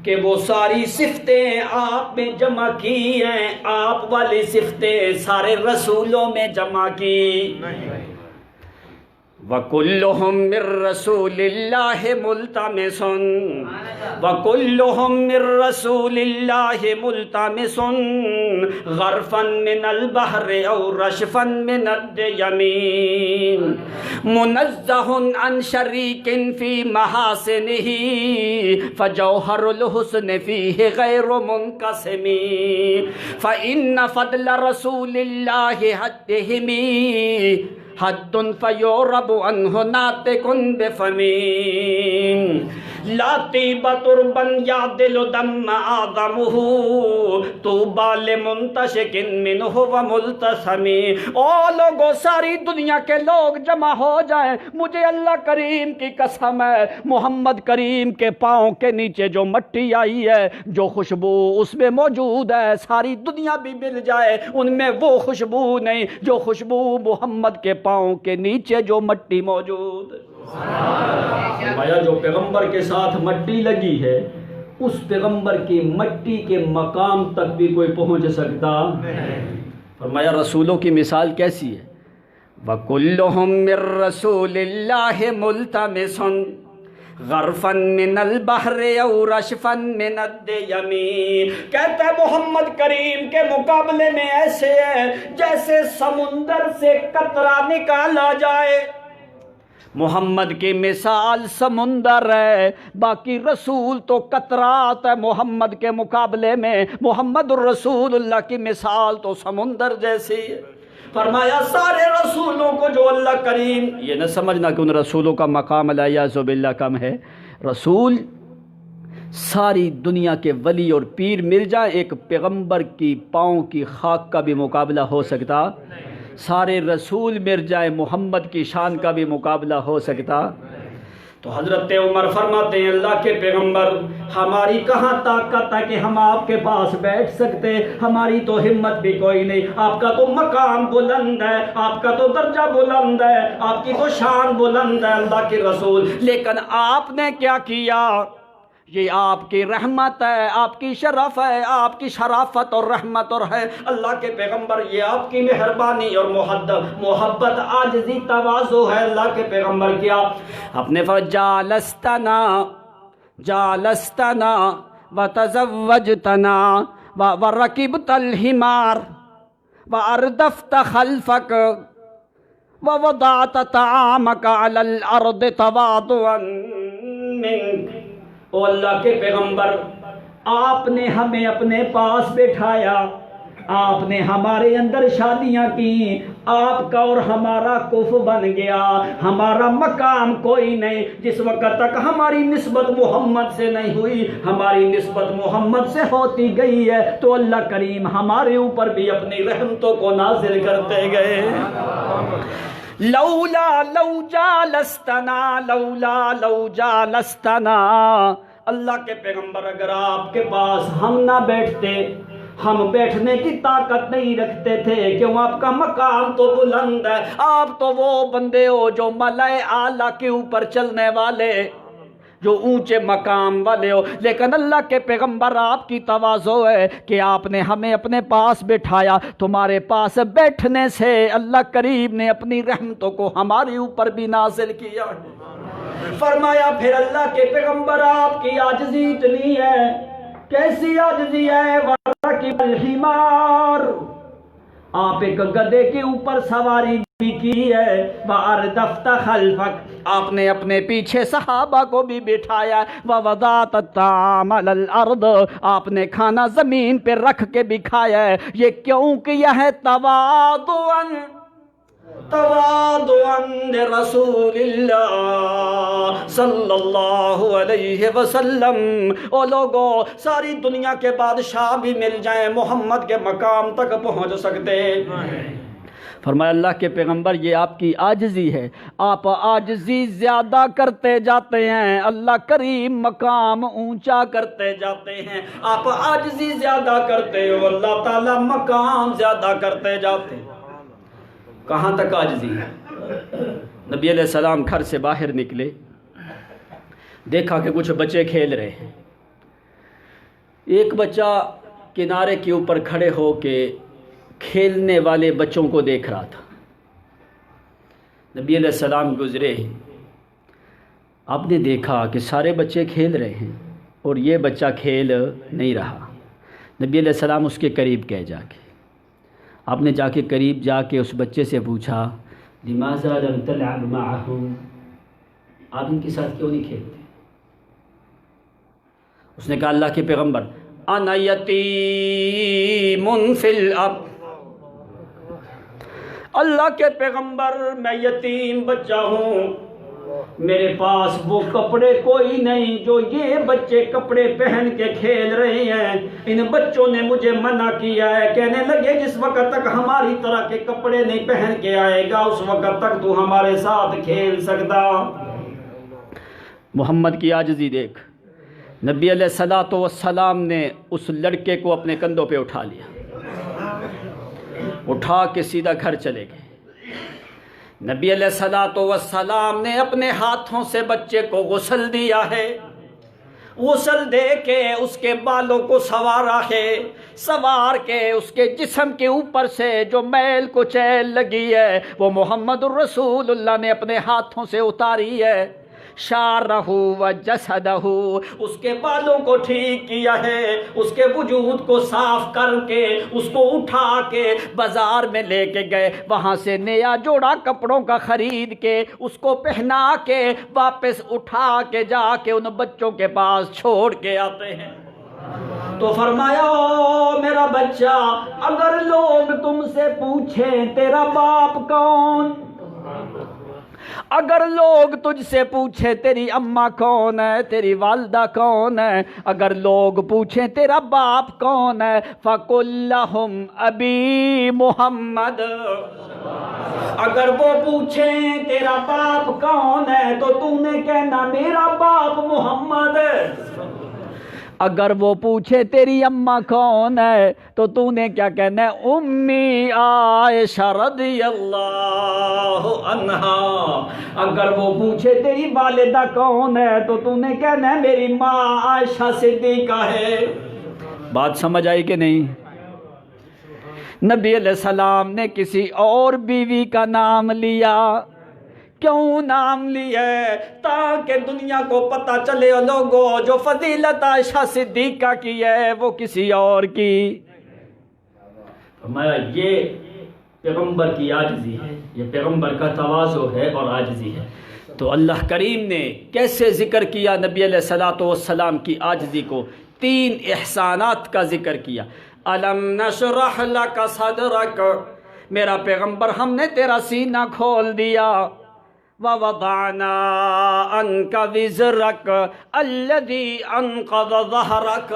کہ وہ ساری صفتیں آپ میں جمع کی ہیں، آپ والی صفتیں سارے رسولوں میں جمع کی۔ وَكُلُّهُم مِّن رَّسُولِ اللَّهِ مُلْتَمِسٌ وَكُلُّهُم مِّن رَّسُولِ اللَّهِ مُلْتَمِسٌ غَرْفًا مِّنَ الْبَحْرِ أَوْ رَشْفًا مِّنَ الْيَمِينِ مُنَزَّهٌ عَن شَرِيكٍ فِي مَحَاسِنِهِ فَجَوْهَرُ الْحُسْنِ فِيهِ غَيْرُ مُنْقَسِمٍ فَإِنَّ فَضْلَ رَسُولِ اللَّهِ حَدِّهِمِ حد فیورب عنہ ناطق بفمین لا طیب تربا یعدل دم آدمہ طوبی لمنتشق منہ وملتسم۔ او لوگوں، ساری دنیا کے لوگ جمع ہو جائیں، مجھے اللہ کریم کی قسم ہے، محمد کریم کے پاؤں کے نیچے جو مٹی آئی ہے، جو خوشبو اس میں موجود ہے، ساری دنیا بھی مل جائے، ان میں وہ خوشبو نہیں جو خوشبو محمد کے پاؤں کے نیچے جو مٹی موجود ہے۔ فرمایا جو پیغمبر کے ساتھ مٹی لگی ہے، اس پیغمبر کی مٹی کے مقام تک بھی کوئی پہنچ سکتا نہیں۔ فرمایا رسولوں کی مثال کیسی ہے؟ وَكُلُّهُم مِّن رَّسُولِ اللَّهِ مُلْتَمِسٌ غَرْفًا مِّنَ الْبَحْرِ أَوْ رَشْفًا مِّنَ الْيَمِينِ۔ کہتا ہے محمد کریم کے مقابلے میں ایسے ہے جیسے سمندر سے قطرہ نکالا جائے۔ محمد کی مثال سمندر ہے، باقی رسول تو قطرات ہے محمد کے مقابلے میں، محمد الرسول اللہ کی مثال تو سمندر جیسی ہے۔ فرمایا سارے رسولوں کو جو اللہ کریم، یہ نہ سمجھنا کہ ان رسولوں کا مقام الیاذ باللہ کم ہے، رسول ساری دنیا کے ولی اور پیر مل جائیں، ایک پیغمبر کی پاؤں کی خاک کا بھی مقابلہ ہو سکتا، سارے رسول مر جائیں محمد کی شان کا بھی مقابلہ ہو سکتا۔ تو حضرت عمر فرماتے ہیں اللہ کے پیغمبر، ہماری کہاں طاقت ہے کہ ہم آپ کے پاس بیٹھ سکتے، ہماری تو ہمت بھی کوئی نہیں، آپ کا تو مقام بلند ہے، آپ کا تو درجہ بلند ہے، آپ کی تو شان بلند ہے اللہ کے رسول، لیکن آپ نے کیا کیا؟ یہ آپ کی رحمت ہے، آپ کی شرف ہے، آپ کی شرافت اور رحمت اور ہے اللہ کے پیغمبر، یہ آپ کی مہربانی اور محبت عاجزی تواضع ہے اللہ کے پیغمبر کیا؟ اپنے جالستنا وتزوجتنا ورکبت الحمار واردفت خلفک ووضعت طعامک علی الارض تواضعا منک۔ او اللہ کے پیغمبر، آپ نے ہمیں اپنے پاس بٹھایا، آپ نے ہمارے اندر شادیاں کی، آپ کا اور ہمارا کف بن گیا، ہمارا مقام کوئی نہیں، جس وقت تک ہماری نسبت محمد سے نہیں ہوئی، ہماری نسبت محمد سے ہوتی گئی ہے تو اللہ کریم ہمارے اوپر بھی اپنی رحمتوں کو نازل کرتے گئے۔ لولا لو جالستنا، اللہ کے پیغمبر اگر آپ کے پاس ہم نہ بیٹھتے، ہم بیٹھنے کی طاقت نہیں رکھتے تھے، کیوں؟ آپ کا مقام تو بلند ہے، آپ تو وہ بندے ہو جو ملائے اعلیٰ کے اوپر چلنے والے، جو اونچے مقام والے ہو، لیکن اللہ کے پیغمبر آپ کی تواضع ہے کہ آپ نے ہمیں اپنے پاس بٹھایا، تمہارے پاس بیٹھنے سے اللہ کریم نے اپنی رحمتوں کو ہمارے اوپر بھی نازل کیا۔ فرمایا پھر اللہ کے پیغمبر آپ کی عاجزی اتنی ہے، کیسی عاجزی ہے؟ وَرَكِبَ الْحِمَارُ، آپ ایک گدھے کے اوپر سواری بھی کی ہے، وَأَرْدَفْتَ خَلْفَكَ، آپ نے اپنے پیچھے صحابہ کو بھی بٹھایا، وَوَضَعْتَ الطَّعَامَ عَلَى الْأَرْضِ، آپ نے کھانا زمین پہ رکھ کے بھی کھایا ہے۔ یہ کیوں کیا ہے؟ تواضعاً عند رسول اللہ صلی اللہ علیہ وسلم۔ او لوگو، ساری دنیا کے بادشاہ بھی مل جائیں، محمد کے مقام تک پہنچ سکتے۔ فرمایا اللہ کے پیغمبر یہ آپ کی عاجزی ہے، آپ عاجزی زیادہ کرتے جاتے ہیں، اللہ کریم مقام اونچا کرتے جاتے ہیں۔ آپ عاجزی زیادہ کرتے ہو، اللہ تعالیٰ مقام زیادہ کرتے جاتے ہیں۔ کہاں تک عاجزی ہے؟ نبی علیہ السلام گھر سے باہر نکلے، دیکھا کہ کچھ بچے کھیل رہے ہیں۔ ایک بچہ کنارے کے اوپر کھڑے ہو کے کھیلنے والے بچوں کو دیکھ رہا تھا۔ نبی علیہ السلام گزرے، آپ نے دیکھا کہ سارے بچے کھیل رہے ہیں اور یہ بچہ کھیل نہیں رہا۔ نبی علیہ السلام اس کے قریب گئے، جا کے آپ نے جا کے قریب جا کے اس بچے سے پوچھا لماذا لم تلعب معهم، آپ ان کے ساتھ کیوں نہیں کھیلتے؟ اس نے کہا اللہ کے پیغمبر انا یتیم فی الارض، اللہ کے پیغمبر میں یتیم بچہ ہوں، میرے پاس وہ کپڑے کوئی نہیں جو یہ بچے کپڑے پہن کے کھیل رہے ہیں۔ ان بچوں نے مجھے منع کیا ہے، کہنے لگے جس وقت تک ہماری طرح کے کپڑے نہیں پہن کے آئے گا اس وقت تک تو ہمارے ساتھ کھیل سکتا۔ محمد کی عاجزی دیکھ، نبی علیہ السلام نے اس لڑکے کو اپنے کندھوں پہ اٹھا لیا، اٹھا کے سیدھا گھر چلے گئے۔ نبی علیہ السلام نے اپنے ہاتھوں سے بچے کو غسل دیا ہے، غسل دے کے اس کے بالوں کو سنوارا ہے، سنوار کے اس کے جسم کے اوپر سے جو میل کچیل لگی ہے وہ محمد الرسول اللہ نے اپنے ہاتھوں سے اتاری ہے۔ شارہ و جسدہ، اس کے بالوں کو ٹھیک کیا ہے، اس کے وجود کو صاف کر کے اس کو اٹھا کے بازار میں لے کے گئے، وہاں سے نیا جوڑا کپڑوں کا خرید کے اس کو پہنا کے واپس اٹھا کے جا کے ان بچوں کے پاس چھوڑ کے آتے ہیں۔ تو فرمایا او میرا بچہ، اگر لوگ تم سے پوچھیں تیرا باپ کون، اگر لوگ تجھ سے پوچھیں تیری اماں کون ہے، تیری والدہ کون ہے، اگر لوگ پوچھیں تیرا باپ کون ہے، فَقُلْ لَهُمْ أَبِي محمد، اگر وہ پوچھیں تیرا باپ کون ہے تو تو نے کہنا میرا باپ محمد ہے۔ اگر وہ پوچھے تیری اماں کون ہے تو تو نے کیا کہنا ہے، امی عائشہ رضی اللہ عنہا۔ اگر وہ پوچھے تیری والدہ کون ہے تو تو نے کہنا ہے میری ماں عائشہ صدیقہ ہے۔ بات سمجھ آئی کہ نہیں؟ نبی علیہ السلام نے کسی اور بیوی کا نام لیا، کیوں نام لیا ہے؟ تاکہ دنیا کو پتہ چلے لوگوں جو فضیلت عائشہ صدیقہ کی ہے وہ کسی اور کی۔ فرمایا یہ پیغمبر کی عاجزی ہے، یہ پیغمبر کا تواضع ہے اور عاجزی ہے۔ تو اللہ کریم نے کیسے ذکر کیا نبی علیہ السلام کی عاجزی کو؟ 3 احسانات کا ذکر کیا۔ الم نشرح لک صدرک، میرا پیغمبر ہم نے تیرا سینہ کھول دیا۔ وَوَضَعْنَا عَنْكَ وِزْرَكَ الَّذِي أَنْقَضَ ظَهْرَكَ،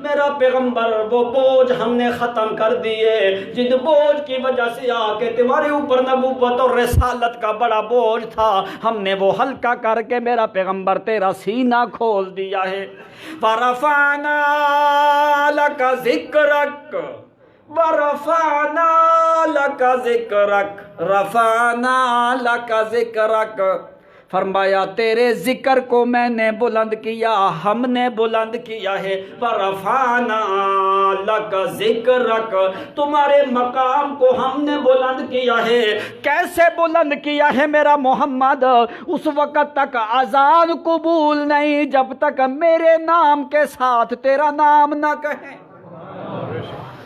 میرا پیغمبر وہ بوجھ ہم نے ختم کر دیے جن بوجھ کی وجہ سے آ کے تمہارے اوپر نبوت اور رسالت کا بڑا بوجھ تھا، ہم نے وہ ہلکا کر کے میرا پیغمبر تیرا سینہ کھول دیا ہے۔ وَرَفَعْنَا لَكَ ذِكْرَكَ وَرَفَعْنَا لَكَ ذِكْرَكَ رَفَعْنَا لَكَ ذِكْرَكَ، فرمایا تیرے ذکر کو میں نے بلند کیا، ہم نے بلند کیا ہے۔ وَرَفَعْنَا لَكَ ذِكْرَكَ، تمہارے مقام کو ہم نے بلند کیا ہے۔ کیسے بلند کیا ہے میرا محمد؟ اس وقت تک اذان قبول نہیں جب تک میرے نام کے ساتھ تیرا نام نہ کہیں۔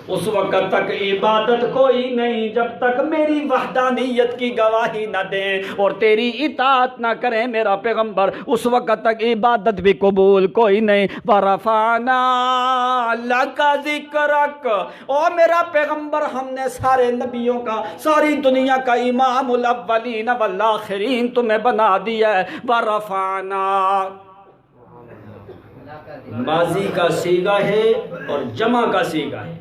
اس وقت تک عبادت کوئی نہیں جب تک میری وحدانیت کی گواہی نہ دیں اور تیری اطاعت نہ کریں میرا پیغمبر، اس وقت تک عبادت بھی قبول کوئی نہیں۔ وَرَفَعْنَا لَكَ ذِكْرَكَ، او میرا پیغمبر ہم نے سارے نبیوں کا، ساری دنیا کا امام الاولین والآخرین تمہیں بنا دیا ہے۔ وَرَفَعْنَا ماضی کا صیغہ ہے اور جمع کا صیغہ ہے۔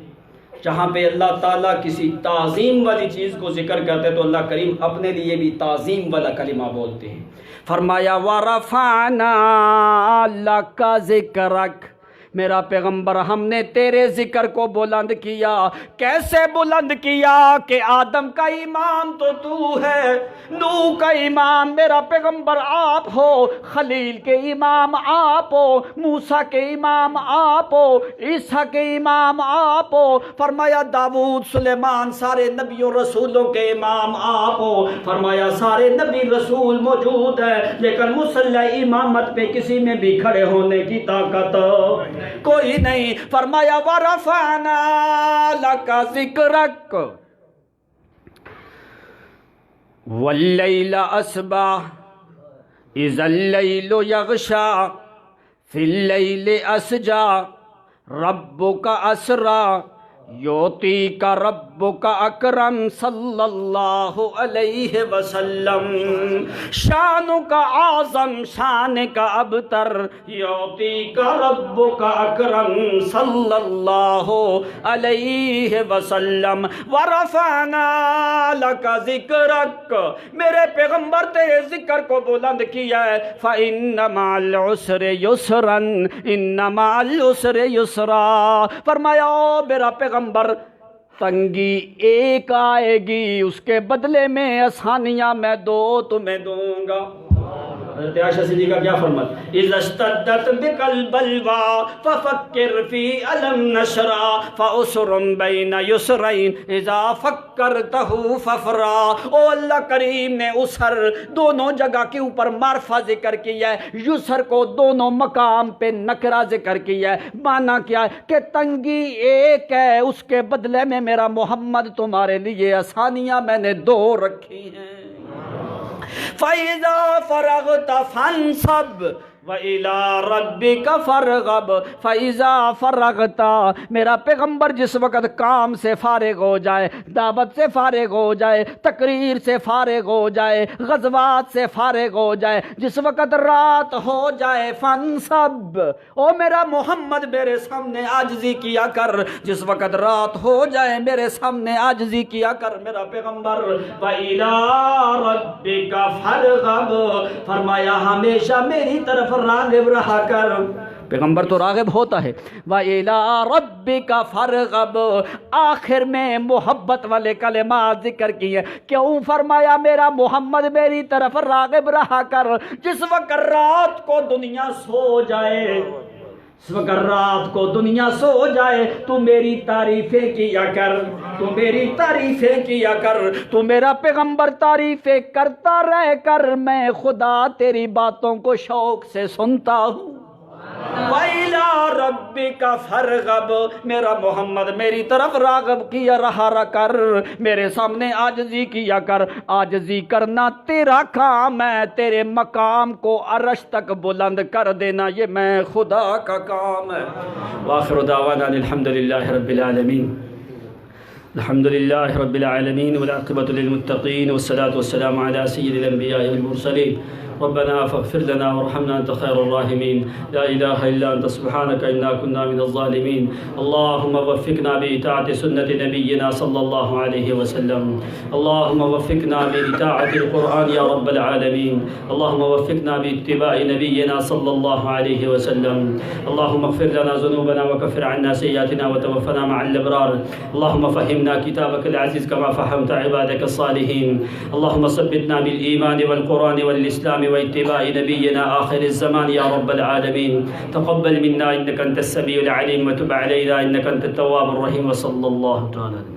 جہاں پہ اللہ تعالیٰ کسی تعظیم والی چیز کو ذکر کرتے تو اللہ کریم اپنے لیے بھی تعظیم والا کلمہ بولتے ہیں۔ فرمایا وَرَفَعْنَا لَكَ ذِكْرَكَ، میرا پیغمبر ہم نے تیرے ذکر کو بلند کیا۔ کیسے بلند کیا کہ آدم کا امام تو تو ہے، نوح کا امام میرا پیغمبر آپ ہو، خلیل کے امام آپ ہو، موسیٰ کے امام آپ ہو، عیسیٰ کے امام آپ ہو۔ فرمایا داؤد سلیمان سارے نبیوں رسولوں کے امام آپ ہو۔ فرمایا سارے نبی رسول موجود ہیں لیکن مصلی امامت پہ کسی میں بھی کھڑے ہونے کی طاقت کوئی نہیں۔ فرمایا وَرَفَعْنَا لَكَ ذِكْرَكَ وَاللَّيْلَ أَسْبَحَ إِذَا اللَّيْلُ يَغْشَى فِي اللَّيْلِ أَسْجَى رَبُّكَ أَسْرَى یوتی کا رب کا اکرم صلی اللہ علیہ وسلم، شان کا اعظم شان کا ابتر، یوتی کا رب کا اکرم صلی اللہ علیہ وسلم۔ ورفعنا لک ذکرک، میرے پیغمبر تیرے ذکر کو بلند کیا ہے۔ فإن مع العسر یسرا ان مع العسر یسرا، فرمایا او میرا پیغمبر تنگی ایک آئے گی، اس کے بدلے میں آسانیاں میں دو تمہیں دوں گا۔ حضرت عائشہ صدیقہ کیا فرماتے ہیں؟ اذا اشتدت بک البلوى ففکر فی الم نشرا فعسر بین یسرین اذا فکرتہ ففرا۔ او اللہ کریم نے اسر دونوں جگہ کے اوپر معرفہ ذکر کیا ہے، یسر کو دونوں مقام پہ نکرہ ذکر کیا ہے۔ معنی کیا ہے کہ تنگی ایک ہے، اس کے بدلے میں میرا محمد تمہارے لیے آسانیاں میں نے دو رکھی ہیں۔ فَإِذَا فَرَغْتَ فَانْصَبْ وَإِلَىٰ رَبِّكَ فَارْغَب۔ فَإِذَا فَرَغْتَ، میرا پیغمبر جس وقت کام سے فارغ ہو جائے، دعوت سے فارغ ہو جائے، تقریر سے فارغ ہو جائے، غزوات سے فارغ ہو جائے، جس وقت رات ہو جائے، فَانْصَب، او میرا محمد میرے سامنے عاجزی کیا کر، جس وقت رات ہو جائے میرے سامنے عاجزی کیا کر میرا پیغمبر۔ وَإِلَىٰ رَبِّكَ فَارْغَب، فرمایا ہمیشہ میری طرف راغب رہا کر۔ پیغمبر تو راغب ہوتا ہے۔ وَإِلَىٰ رَبِّكَ فَارْغَب، آخر میں محبت والے کلمات ذکر کیے۔ کیوں فرمایا میرا محمد میری طرف راغب رہا کر؟ جس وقت رات کو دنیا سو جائے، اس وقت رات کو دنیا سو جائے، تو میری تعریفیں کیا کر، تو میری تعریفیں کیا کر، تو میرا پیغمبر تعریفیں کرتا رہ کر، میں خدا تیری باتوں کو شوق سے سنتا ہوں۔ وَإِلَىٰ رَبِّكَ فَارْغَب، میرا محمد میری طرف راغب کیا رہا کر، میرے سامنے عاجزی کیا کر۔ عاجزی کرنا تیرا کام ہے، تیرے مقام کو عرش تک بلند کر دینا یہ میں خدا کا کام ہے۔ وآخر دعوانا الحمدللہ رب العالمین، الحمدللہ رب العالمین والعاقبۃ للمتقین والصلاة والسلام علی سید الانبیاء والمرسلین۔ ربنا فاغفر لنا وارحمنا انت خير الراحمين، لا اله الا انت سبحانك انا كنا من الظالمين۔ اللهم وفقنا باطاعة سنة نبينا صلى الله عليه وسلم، اللهم وفقنا باطاعة القرآن يا رب العالمين، اللهم وفقنا باتباع نبينا صلى الله عليه وسلم، اللهم اغفر لنا ذنوبنا وكفر عنا سيئاتنا وتوفنا مع الابرار، اللهم فهمنا كتابك العزيز كما فهمت عبادك الصالحين، اللهم ثبتنا بالايمان والقرآن والاسلام واتباع نبينا آخر الزمان يا رب العالمين۔ تقبل منا إنك أنت السميع العليم وتب علينا إنك أنت التواب الرحيم، وصلى الله تعالى